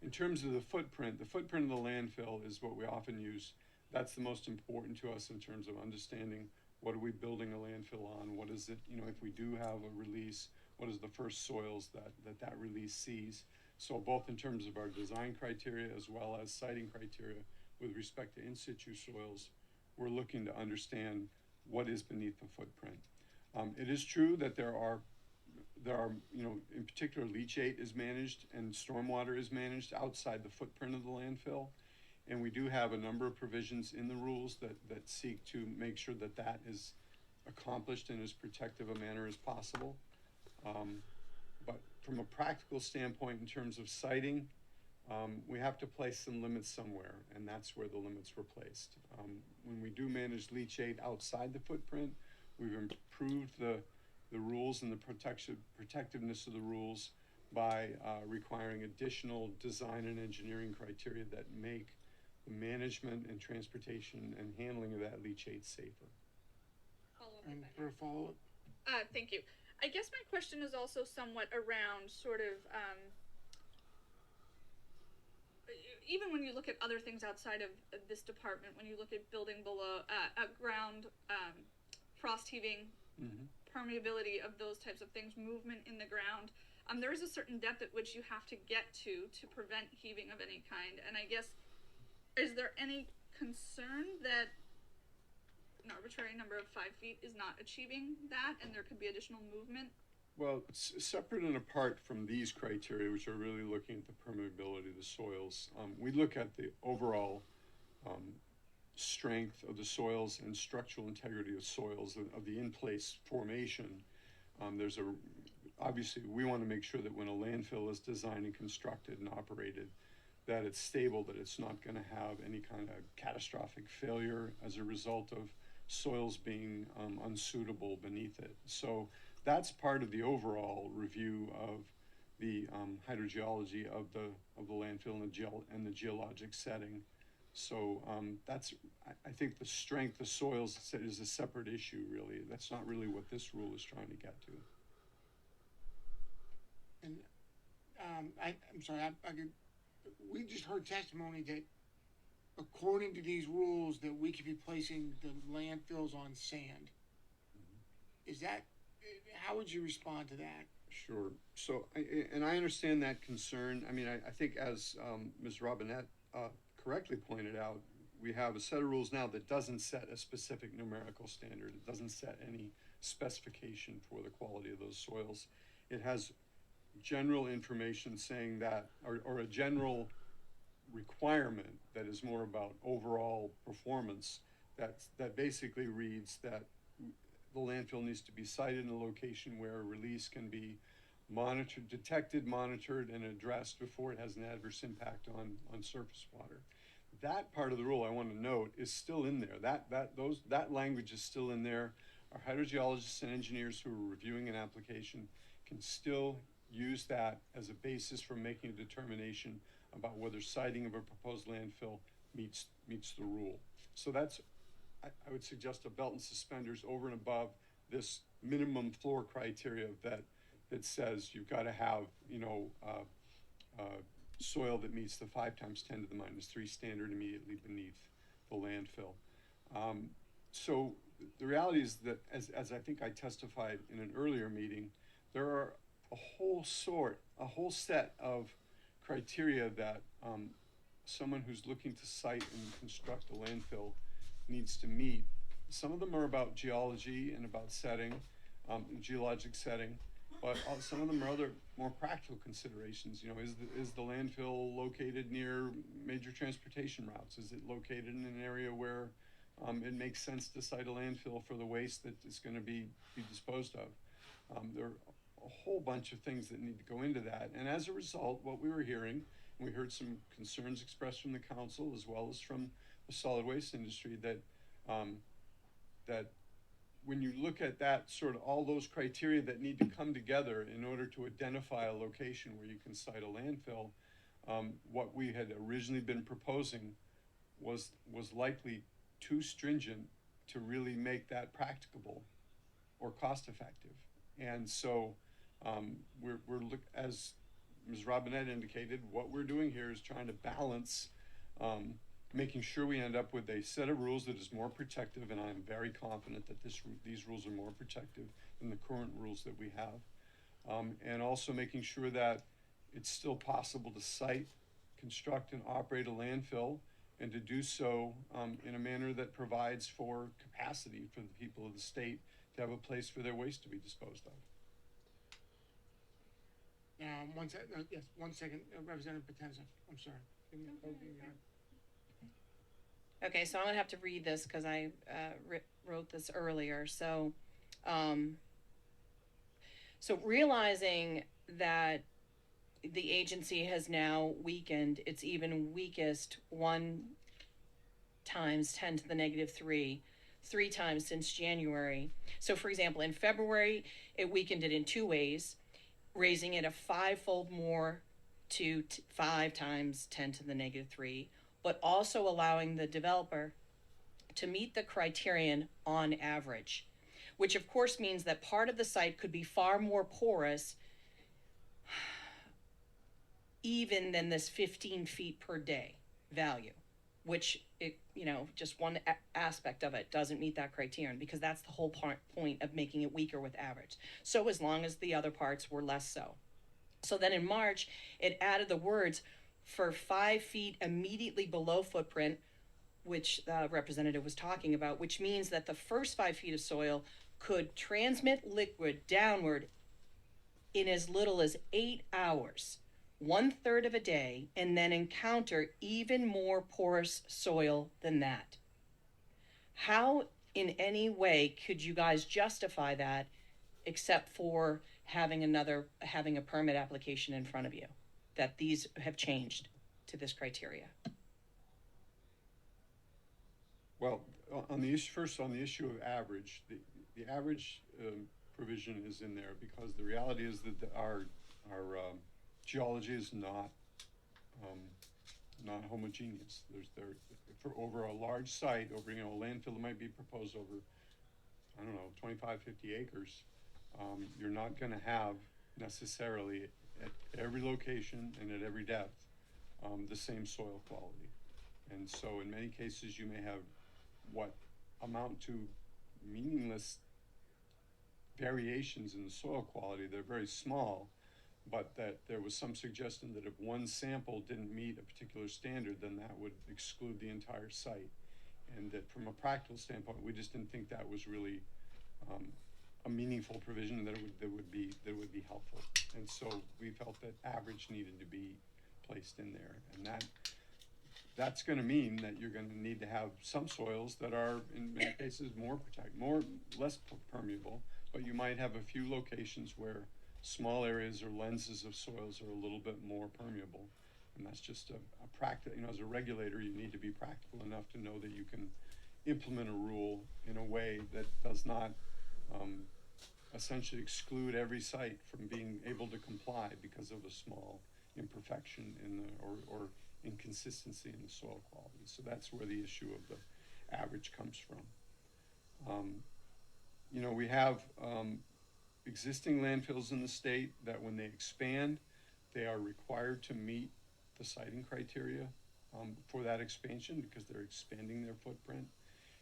In terms of the footprint of the landfill is what we often use. That's the most important to us in terms of understanding what are we building a landfill on? What is it, if we do have a release, what is the first soils that release sees? So both in terms of our design criteria as well as siting criteria with respect to in situ soils, we're looking to understand what is beneath the footprint. It is true that there are, in particular, leachate is managed and stormwater is managed outside the footprint of the landfill. And we do have a number of provisions in the rules that seek to make sure that is accomplished in as protective a manner as possible. But from a practical standpoint, in terms of siting, we have to place some limits somewhere, and that's where the limits were placed. When we do manage leachate outside the footprint, we've improved the rules and the protectiveness of the rules by requiring additional design and engineering criteria that make the management and transportation and handling of that leachate safer. And for a follow-up? Thank you. I guess my question is also somewhat around sort of, even when you look at other things outside of this department, when you look at building below, ground, frost heaving, permeability of those types of things, movement in the ground, there is a certain depth at which you have to get to prevent heaving of any kind. And I guess, is there any concern that an arbitrary number of 5 feet is not achieving that and there could be additional movement? Well, separate and apart from these criteria, which are really looking at the permeability of the soils, we look at the overall strength of the soils and structural integrity of soils, of the in-place formation. Obviously, we want to make sure that when a landfill is designed and constructed and operated, that it's stable, that it's not going to have any kind of catastrophic failure as a result of soils being unsuitable beneath it. So that's part of the overall review of the hydrogeology of the landfill and the geologic setting. So I think the strength of soils is a separate issue, really. That's not really what this rule is trying to get to. And I'm sorry, we just heard testimony that according to these rules that we could be placing the landfills on sand. Is that, how would you respond to that? Sure. So, I understand that concern. I mean, I think as Ms. Robinette correctly pointed out, we have a set of rules now that doesn't set a specific numerical standard. It doesn't set any specification for the quality of those soils. It has general information saying that, or a general requirement that is more about overall performance, that basically reads that the landfill needs to be sited in a location where a release can be detected, monitored, and addressed before it has an adverse impact on surface water. That part of the rule, I want to note, is still in there. That language is still in there. Our hydrogeologists and engineers who are reviewing an application can still use that as a basis for making a determination about whether siting of a proposed landfill meets the rule. So that's, I would suggest, a belt and suspenders over and above this minimum floor criteria that says you've got to have, soil that meets the 5 × 10⁻³ standard immediately beneath the landfill. So the reality is that, as I think I testified in an earlier meeting, there are a whole set of criteria that someone who's looking to site and construct a landfill needs to meet. Some of them are about geology and about setting, geologic setting, but some of them are other more practical considerations. Is the landfill located near major transportation routes? Is it located in an area where it makes sense to site a landfill for the waste that is going to be disposed of? There are a whole bunch of things that need to go into that. And as a result, what we were hearing, and we heard some concerns expressed from the council as well as from the solid waste industry, that when you look at that, sort of all those criteria that need to come together in order to identify a location where you can site a landfill, what we had originally been proposing was likely too stringent to really make that practicable or cost effective. And so as Ms. Robinette indicated, what we're doing here is trying to balance making sure we end up with a set of rules that is more protective, and I'm very confident that these rules are more protective than the current rules that we have, and also making sure that it's still possible to site, construct, and operate a landfill, and to do so in a manner that provides for capacity for the people of the state to have a place for their waste to be disposed of. One second, Representative Potenza, I'm sorry. Okay, so I'm gonna have to read this because I wrote this earlier. So realizing that the agency has now weakened its even weakest 1 × 10⁻³ 3 times since January. So for example, in February, it weakened it in 2 ways, raising it a 5-fold more to 5 × 10⁻³, but also allowing the developer to meet the criterion on average, which of course means that part of the site could be far more porous even than this 15 feet per day value, which just one aspect of it doesn't meet that criterion, because that's the whole point of making it weaker with average. So as long as the other parts were less so. So then in March, it added the words for 5 feet immediately below footprint, which the representative was talking about, which means that the first 5 feet of soil could transmit liquid downward in as little as 8 hours, 1/3 of a day, and then encounter even more porous soil than that. How in any way could you guys justify that except for having a permit application in front of you, that these have changed to this criteria? Well, on the issue, first on the issue of average, the average provision is in there because the reality is that our geology is not homogeneous. For over a large site, over a landfill that might be proposed over, I don't know, 25, 50 acres, you're not going to have necessarily at every location and at every depth the same soil quality. And so in many cases you may have what amount to meaningless variations in the soil quality. They're very small, but that there was some suggestion that if one sample didn't meet a particular standard, then that would exclude the entire site. And that from a practical standpoint, we just didn't think that was really a meaningful provision that would be helpful. And so we felt that average needed to be placed in there, and that's going to mean that you're going to need to have some soils that are in many cases less permeable, but you might have a few locations where small areas or lenses of soils are a little bit more permeable. And that's just a practice. As a regulator, you need to be practical enough to know that you can implement a rule in a way that does not essentially exclude every site from being able to comply because of a small imperfection or inconsistency in the soil quality. So that's where the issue of the average comes from. We have existing landfills in the state that when they expand, they are required to meet the siting criteria for that expansion because they're expanding their footprint.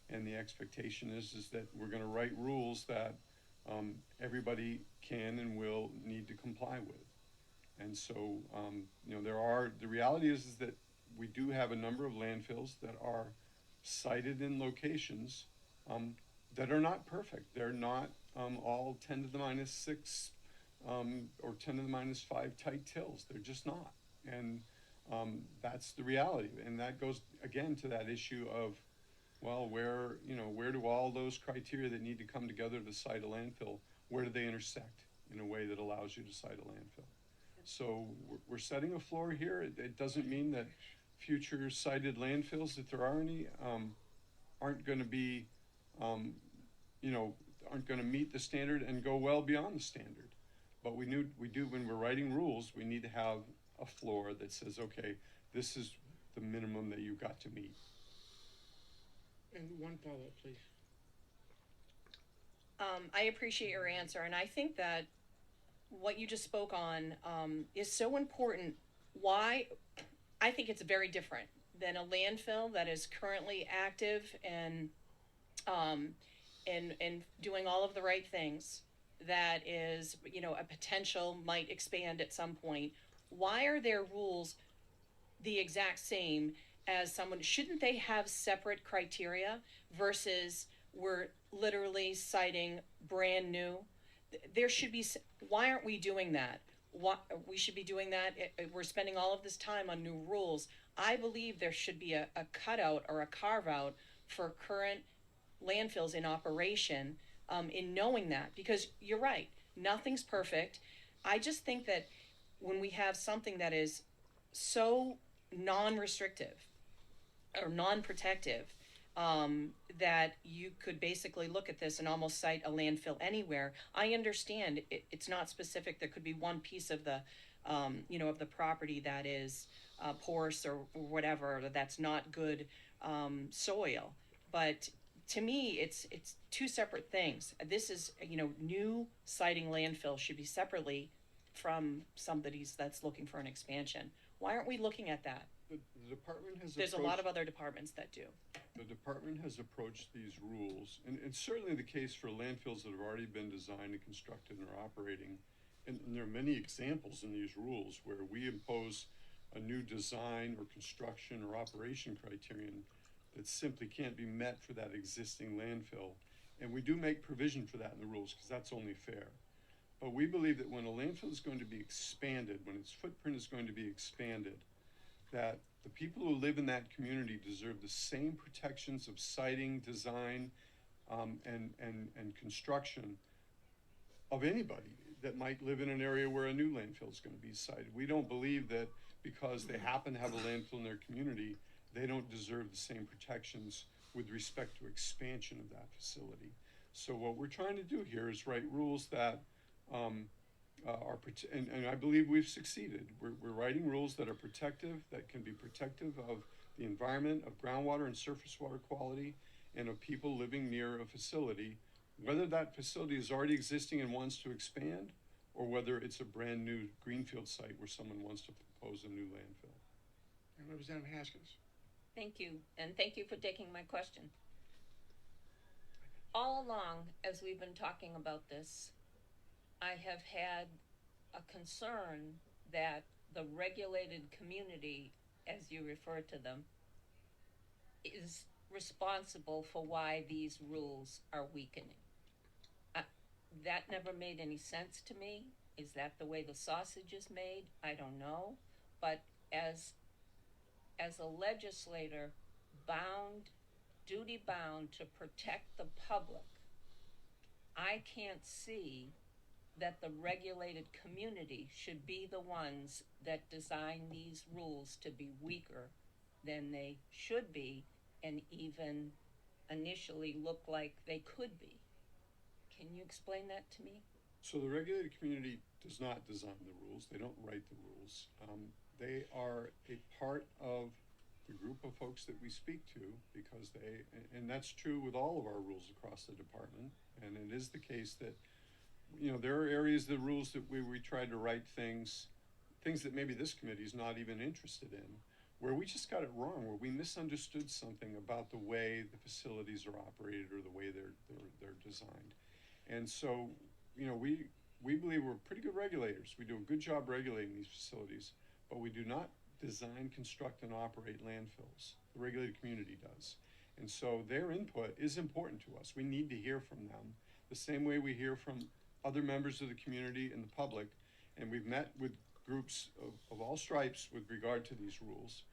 And the expectation is that we're going to write rules that everybody can and will need to comply with. And so, the reality is that we do have a number of landfills that are sited in locations that are not perfect. They're not all 10 to the minus 6 or 10 to the minus 5 tight tills. They're just not. And that's the reality. And that goes again to that issue of, well, where do all those criteria that need to come together to site a landfill, where do they intersect in a way that allows you to site a landfill? So we're setting a floor here. It doesn't mean that future sited landfills, if there are any, aren't going to be, aren't going to meet the standard and go well beyond the standard. But we do when we're writing rules, we need to have a floor that says, okay, this is the minimum that you've got to meet. And one follow-up, please. I appreciate your answer, and I think that what you just spoke on is so important. Why? I think it's very different than a landfill that is currently active and doing all of the right things. That is, a potential might expand at some point. Why are their rules the exact same as someone? Shouldn't they have separate criteria versus we're literally citing brand new? There should be. Why aren't we doing that? We should be doing that. We're spending all of this time on new rules. I believe there should be a cutout or a carve out for current landfills in operation, in knowing that, because you're right, nothing's perfect. I just think that when we have something that is so non-restrictive or non-protective, that you could basically look at this and almost cite a landfill anywhere. I understand it's not specific. There could be one piece of the, of the property that is porous or whatever, that's not good soil. But to me, it's two separate things. This is, new citing landfill should be separately from somebody's that's looking for an expansion. Why aren't we looking at that? The department has There's a lot of other departments that do. The department has approached these rules, and it's certainly the case for landfills that have already been designed and constructed and are operating. And there are many examples in these rules where we impose a new design or construction or operation criterion that simply can't be met for that existing landfill. And we do make provision for that in the rules because that's only fair. But we believe that when a landfill is going to be expanded, when its footprint is going to be expanded, that the people who live in that community deserve the same protections of siting, design, and construction of anybody that might live in an area where a new landfill is going to be sited. We don't believe that because they happen to have a landfill in their community, they don't deserve the same protections with respect to expansion of that facility. So what we're trying to do here is write rules that and I believe we've succeeded. We're writing rules that are protective, that can be protective of the environment, of groundwater and surface water quality, and of people living near a facility, whether that facility is already existing and wants to expand, or whether it's a brand new greenfield site where someone wants to propose a new landfill. And Representative Haskins. Thank you, and thank you for taking my question. All along, as we've been talking about this, I have had a concern that the regulated community, as you refer to them, is responsible for why these rules are weakening. That never made any sense to me. Is that the way the sausage is made? I don't know. But as a legislator duty bound to protect the public, I can't see that the regulated community should be the ones that design these rules to be weaker than they should be and even initially look like they could be. Can you explain that to me? So the regulated community does not design the rules. They don't write the rules. They are a part of the group of folks that we speak to because and that's true with all of our rules across the department. And it is the case that, there are areas of the rules that we try to write things that maybe this committee is not even interested in, where we just got it wrong, where we misunderstood something about the way the facilities are operated or the way they're designed. And so, we believe we're pretty good regulators. We do a good job regulating these facilities, but we do not design, construct, and operate landfills. The regulated community does. And so their input is important to us. We need to hear from them the same way we hear from other members of the community and the public. And we've met with groups of all stripes with regard to these rules.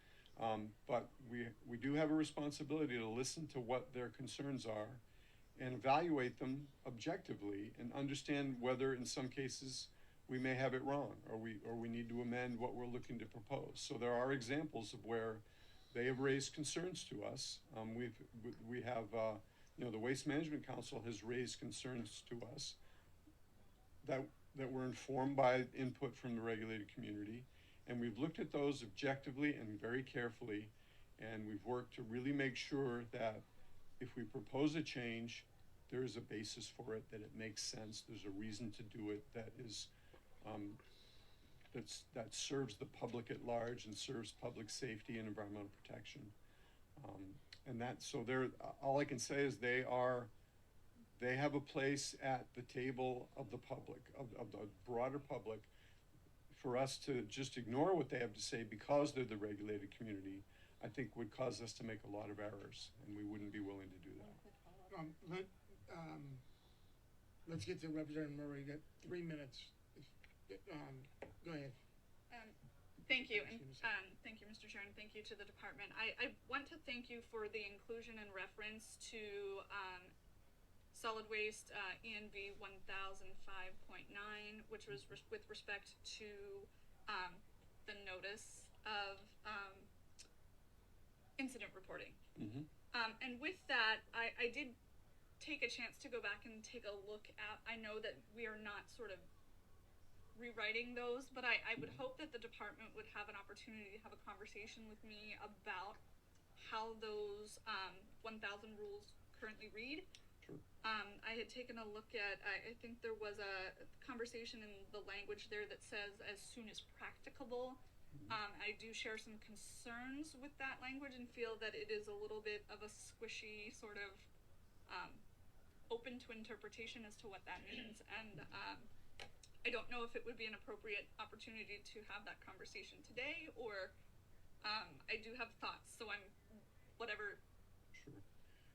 But we do have a responsibility to listen to what their concerns are and evaluate them objectively and understand whether in some cases we may have it wrong or we need to amend what we're looking to propose. So there are examples of where they have raised concerns to us. We have the Waste Management Council has raised concerns to us that were informed by input from the regulated community, and we've looked at those objectively and very carefully, and we've worked to really make sure that if we propose a change, there is a basis for it, that it makes sense, there's a reason to do it that is that serves the public at large and serves public safety and environmental protection. All I can say is they have a place at the table of the public, of the broader public. For us to just ignore what they have to say because they're the regulated community, I think would cause us to make a lot of errors, and we wouldn't be willing to do that. Let's get to Representative Murray. You got 3 minutes. Go ahead. Thank you, and thank you, Mr. Chair, and thank you to the department. I want to thank you for the inclusion and reference to solid waste ENV 1005.9, which was with respect to the notice of incident reporting. Mm-hmm. And with that, I did take a chance to go back and take a look at, I know that we are not sort of rewriting those, but I would hope that the department would have an opportunity to have a conversation with me about how those 1,000 rules currently read. Sure. I had taken a look at, I think there was a conversation in the language there that says as soon as practicable. I do share some concerns with that language and feel that it is a little bit of a squishy sort of open to interpretation as to what that means. And I don't know if it would be an appropriate opportunity to have that conversation today, or I do have thoughts, so I'm whatever. Sure.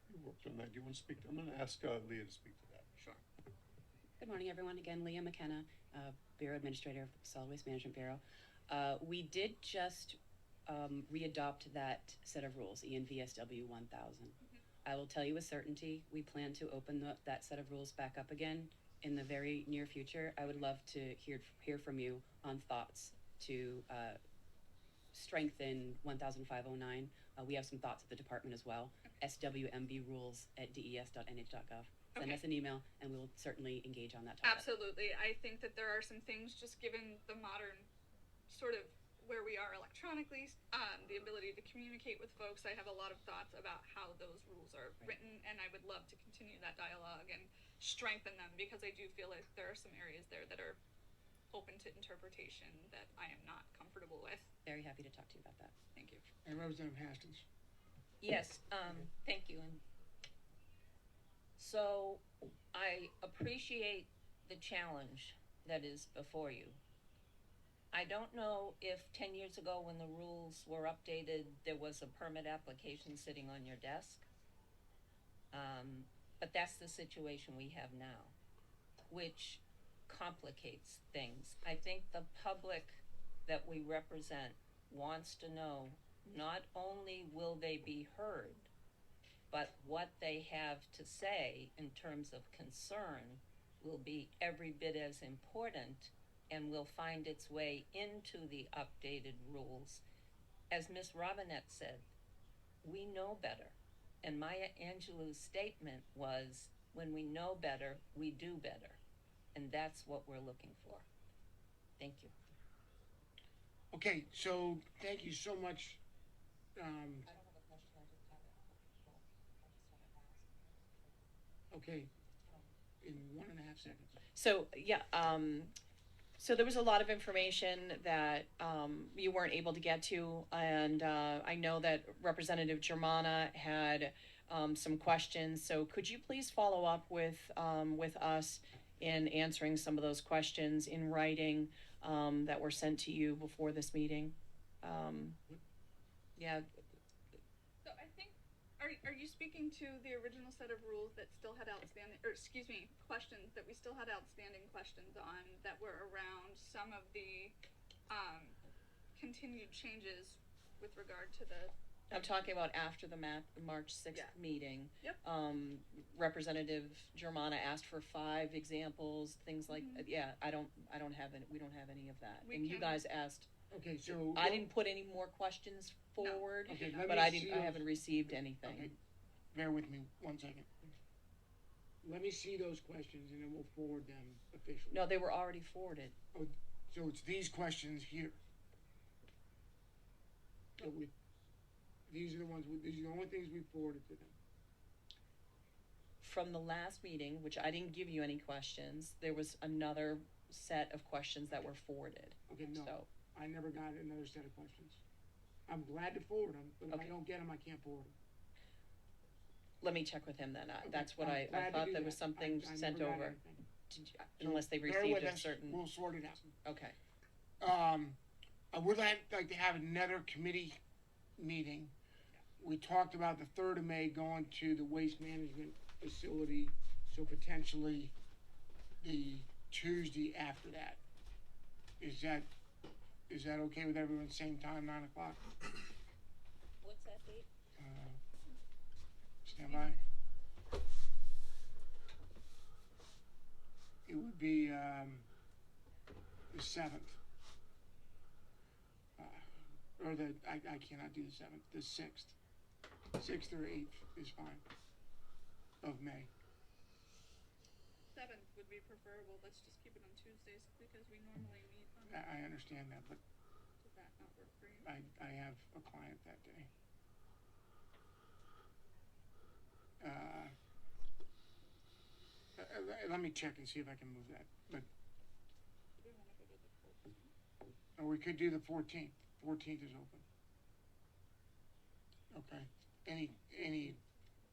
You worked on that. Do you want to speak? I'm going to ask Leah to speak to that. Sure. Good morning, everyone. Again, Leah McKenna, Bureau Administrator of the Solid Waste Management Bureau. We did just re-adopt that set of rules, ENVSW 1000. I will tell you with certainty, we plan to open that set of rules back up again in the very near future. I would love to hear from you on thoughts to strengthen 10509. We have some thoughts at the department as well. swmbrules@des.nh.gov. Send Okay. us an email and we will certainly engage on that topic. Absolutely. I think that there are some things, just given the modern sort of where we are electronically, the ability to communicate with folks. I have a lot of thoughts about how those rules are written, and I would love to continue that dialogue and strengthen them, because I do feel like there are some areas there that are open to interpretation that I am not comfortable with. Very happy to talk to you about that. Thank you. And Representative Hastings. Yes, thank you. And so I appreciate the challenge that is before you. I don't know if 10 years ago when the rules were updated, there was a permit application sitting on your desk. But that's the situation we have now, which complicates things. I think the public that we represent wants to know not only will they be heard, but what they have to say in terms of concern will be every bit as important and will find its way into the updated rules. As Ms. Robinette said, we know better. And Maya Angelou's statement was, when we know better, we do better. And that's what we're looking for. Thank you. Okay, so thank you so much. I don't have a question, I just have Okay, in 1.5 seconds. So, yeah, so there was a lot of information that you weren't able to get to, and I know that Representative Germana had some questions. So could you please follow up with us in answering some of those questions in writing that were sent to you before this meeting? Yeah. So I think, are you speaking to the original set of rules that still had outstanding, or excuse me, questions that we still had outstanding questions on that were around some of the continued changes with regard to the. I'm talking about after the March 6th meeting. Yep. Representative Germana asked for 5 examples, things like, yeah, I don't have any, we don't have any of that. We And you can- guys asked, Okay, so. I didn't put any more questions forward, Okay, let but me I see haven't those. received anything. Okay, bear with me 1 second. Let me see those questions and then we'll forward them officially. No, they were already forwarded. So it's these questions here. That these are the ones, these are the only things we forwarded to them. From the last meeting, which I didn't give you any questions, there was another set of questions that were forwarded. Okay, no, So, I never got another set of questions. I'm glad to forward them, but if I Okay. don't get them, I can't forward them. let me check with him then. That's what I'm I glad to thought do there was that. something I sent never got over. anything. So Unless they bear received with a us, certain, we'll sort it out. okay. I would like to have another committee meeting. We talked about the 3rd of May going to the waste management facility, so potentially the Tuesday after that. Is that okay with everyone? Same time, 9 o'clock? What's that date? Stand by. It would be, the 7th. Or I cannot do the 7th, the 6th. 6th or 8th is fine, of May. 7th would be preferable. Let's just keep it on Tuesdays because we normally meet on. I understand that, but Does that not work for you? I have a client that day. Let me check and see if I can move that, but, Do we want to go to the 14th? or we could do the 14th. 14th is open. Okay, any,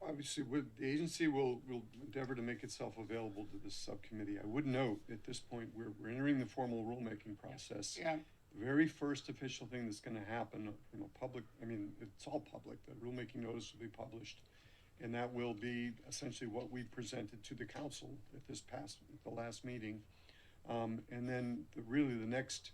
Obviously, the agency will endeavor to make itself available to this subcommittee. I would note, at this point, we're entering the formal rulemaking process. yeah, The very first official thing that's gonna happen from a public, I mean, it's all public, the rulemaking notice will be published. And that will be essentially what we presented to the council at the last meeting. And then really the next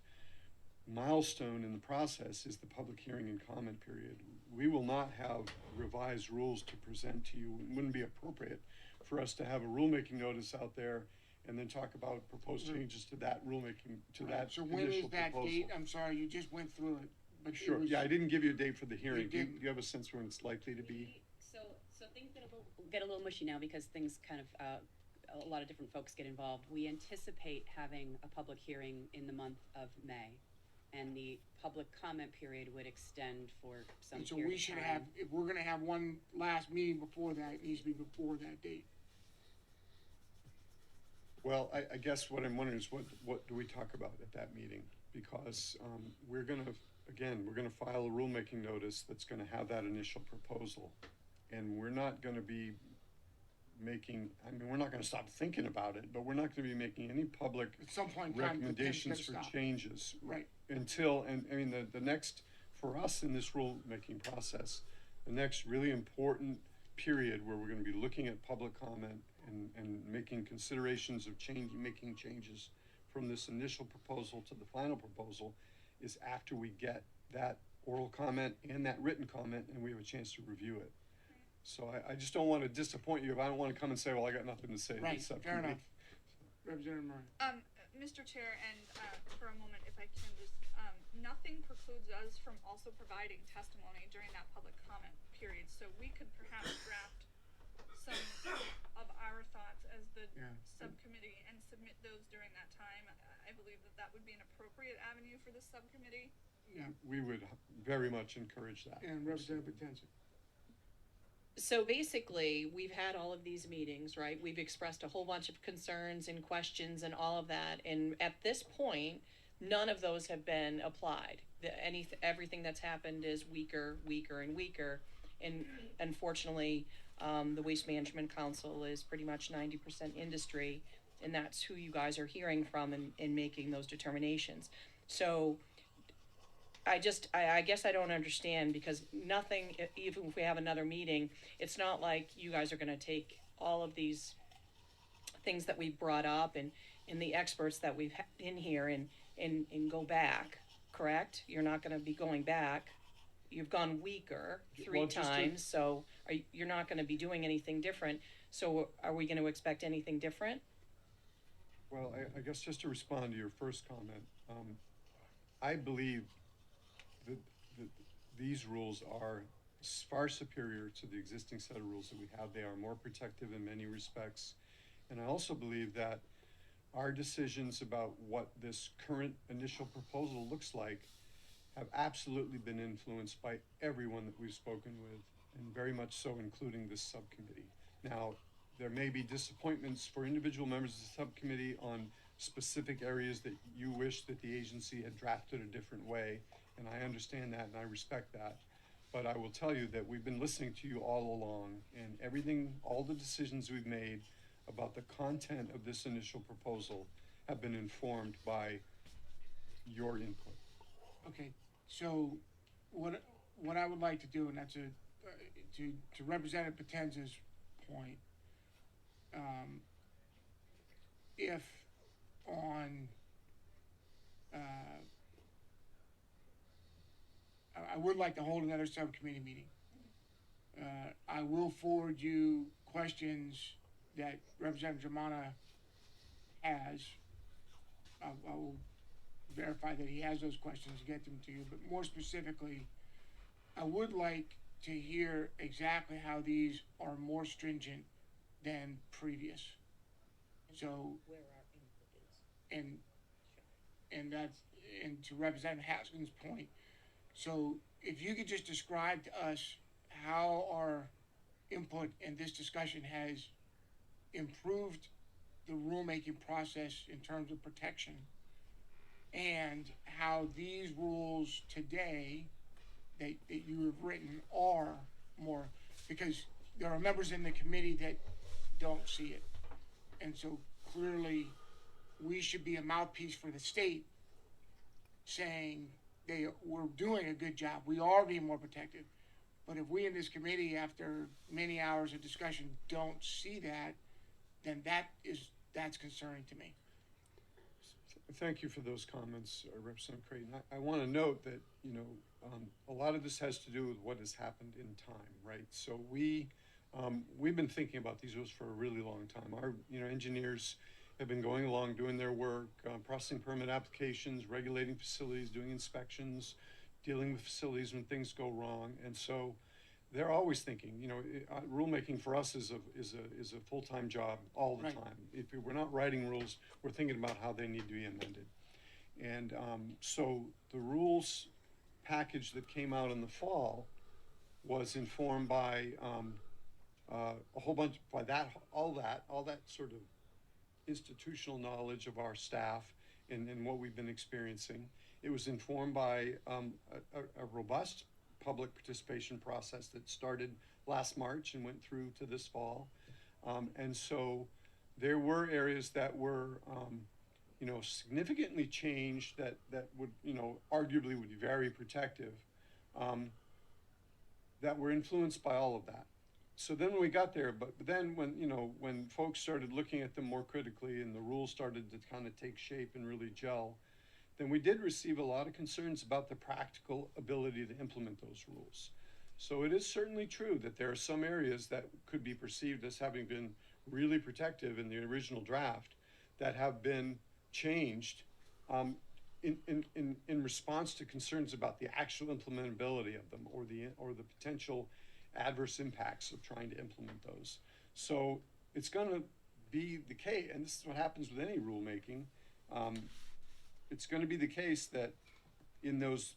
milestone in the process is the public hearing and comment period. We will not have revised rules to present to you. It wouldn't be appropriate for us to have a rulemaking notice out there and then talk about proposed changes to that rulemaking, to that So when initial is that proposal. date? I'm sorry, you just went through it, but it Sure, was- yeah, I didn't give you a date for the hearing. Do didn't. you have a sense when it's likely to be? So things get a little mushy now because things kind of, a lot of different folks get involved. We anticipate having a public hearing in the month of May, and the public comment period would extend for some And so period we of should time. have, if we're gonna have one last meeting before that, it needs to be before that date. Well, I guess what I'm wondering is what do we talk about at that meeting? Because, we're gonna file a rulemaking notice that's gonna have that initial proposal. And we're not gonna be we're not gonna stop thinking about it, but we're not gonna be making any public At some point in time, the thing's recommendations for gonna stop. changes. Right. Until, and I mean, the next, for us in this rulemaking process, the next really important period where we're gonna be looking at public comment and making considerations of making changes from this initial proposal to the final proposal is after we get that oral comment and that written comment and we have a chance to review it. So I just don't wanna disappoint you. If I don't wanna come and say, well, I got nothing to say to Right, this fair subcommittee. enough. Representative Murray. Mr. Chair, and for a moment, if I can just, nothing precludes us from also providing testimony during that public comment period. So we could perhaps draft some of our thoughts as the Yeah. subcommittee and submit those during that time. I believe that that would be an appropriate avenue for the subcommittee. Yeah, We would very much encourage that. and Representative Potenza. So basically, we've had all of these meetings, right? We've expressed a whole bunch of concerns and questions and all of that. And at this point, none of those have been applied. Everything that's happened is weaker, weaker, and weaker. And unfortunately, the Waste Management Council is pretty much 90% industry, and that's who you guys are hearing from in making those determinations. So I guess I don't understand, because nothing, even if we have another meeting, it's not like you guys are gonna take all of these things that we brought up and the experts that we've had in here and go back, correct? You're not gonna be going back. You've gone weaker three Well, just to- times, so you're not gonna be doing anything different. So are we gonna expect anything different? Well, I guess just to respond to your first comment, I believe that these rules are far superior to the existing set of rules that we have. They are more protective in many respects. And I also believe that our decisions about what this current initial proposal looks like have absolutely been influenced by everyone that we've spoken with, and very much so including this subcommittee. Now, there may be disappointments for individual members of the subcommittee on specific areas that you wish that the agency had drafted a different way, and I understand that and I respect that. But I will tell you that we've been listening to you all along, and all the decisions we've made about the content of this initial proposal have been informed by your input. Okay, so what I would like to do, and that's to Representative Potenza's point, if on, I would like to hold another subcommittee meeting. I will forward you questions that Representative Germana has. I will verify that he has those questions, get them to you, but more specifically, I would like to hear exactly how these are more stringent than previous. So, Where our input is. and to Representative Haskins' point, so if you could just describe to us how our input in this discussion has improved the rulemaking process in terms of protection, and how these rules today that you have written are more, because there are members in the committee that don't see it. And so clearly, we should be a mouthpiece for the state saying we're doing a good job, we are being more protective. But if we in this committee, after many hours of discussion, don't see that, then that's concerning to me. Thank you for those comments, Representative Creighton. I want to note that, a lot of this has to do with what has happened in time, right? So we've been thinking about these rules for a really long time. Our, engineers have been going along, doing their work, processing permit applications, regulating facilities, doing inspections, dealing with facilities when things go wrong. And so they're always thinking, rulemaking for us is a full-time job all the Right. time. If we're not writing rules, we're thinking about how they need to be amended. And so the rules package that came out in the fall was informed by a whole bunch, by all that sort of institutional knowledge of our staff and what we've been experiencing. It was informed by a robust public participation process that started last March and went through to this fall. And so there were areas that were, significantly changed that would, arguably would be very protective, that were influenced by all of that. So then when we got there, but then when folks started looking at them more critically and the rules started to kind of take shape and really gel, then we did receive a lot of concerns about the practical ability to implement those rules. So it is certainly true that there are some areas that could be perceived as having been really protective in the original draft that have been changed in response to concerns about the actual implementability of them or the potential adverse impacts of trying to implement those. So it's going to be the case, and this is what happens with any rulemaking. It's going to be the case that in those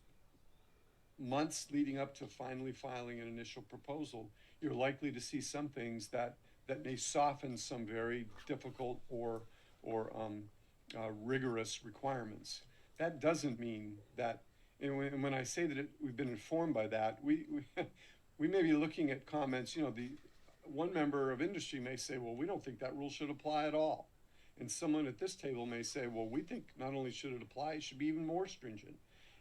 months leading up to finally filing an initial proposal, you're likely to see some things that may soften some very difficult or rigorous requirements. That doesn't mean that, and when I say that we've been informed by that, we may be looking at comments, the one member of industry may say, well, we don't think that rule should apply at all. And someone at this table may say, well, we think not only should it apply, it should be even more stringent.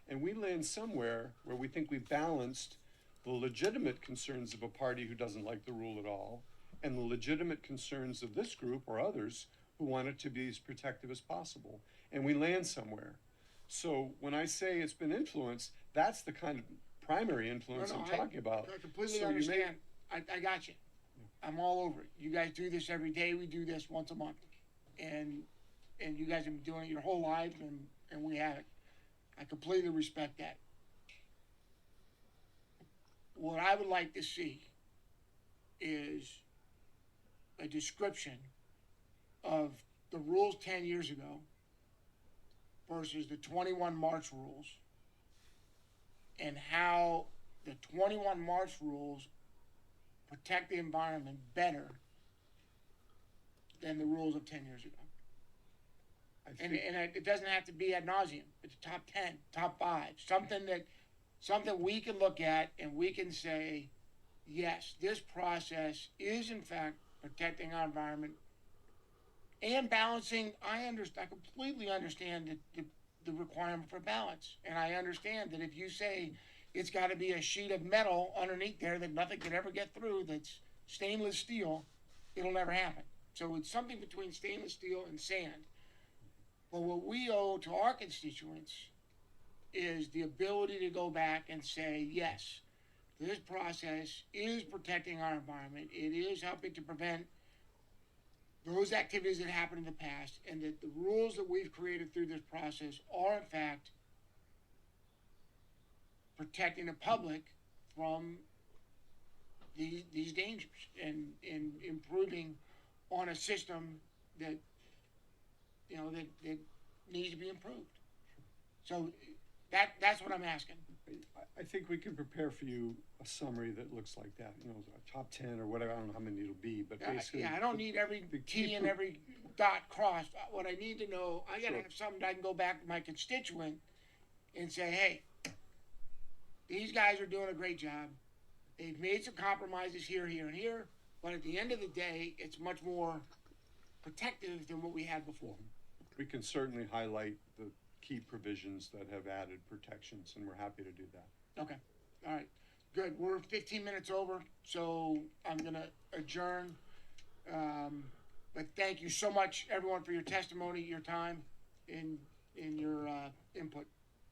And we land somewhere where we think we've balanced the legitimate concerns of a party who doesn't like the rule at all and the legitimate concerns of this group or others who want it to be as protective as possible. And we land somewhere. So when I say it's been influenced, that's the kind of primary influence I'm talking about. I completely So understand. I got you. I'm all over it. You guys do this every day. We do this once a month. And you guys have been doing it your whole lives, and we haven't. I completely respect that. What I would like to see is a description of the rules 10 years ago versus the 21 March rules, and how the 21 March rules protect the environment better than the rules of 10 years ago. And it doesn't have to be ad nauseum. It's top 10, top 5, something we can look at and we can say, yes, this process is in fact protecting our environment and balancing. I completely understand the requirement for balance. And I understand that if you say it's got to be a sheet of metal underneath there that nothing can ever get through, that's stainless steel, it'll never happen. So it's something between stainless steel and sand. But what we owe to our constituents is the ability to go back and say, yes, this process is protecting our environment. It is helping to prevent those activities that happened in the past, and that the rules that we've created through this process are, in fact, protecting the public from these dangers and improving on a system that that needs to be improved. So that's what I'm asking. I think we can prepare for you a summary that looks like that, a top 10 or whatever. I don't know how many it'll be, but basically. Yeah, I don't need every T and every dot crossed. What I need to know, I gotta have something that I can go back to my constituent and say, hey, these guys are doing a great job. They've made some compromises here, and here, but at the end of the day, it's much more protective than what we had before. We can certainly highlight the key provisions that have added protections, and we're happy to do that. Okay, all right, good. We're 15 minutes over, so I'm gonna adjourn. But thank you so much, everyone, for your testimony, your time, and in your input.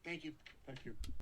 Thank you. Thank you.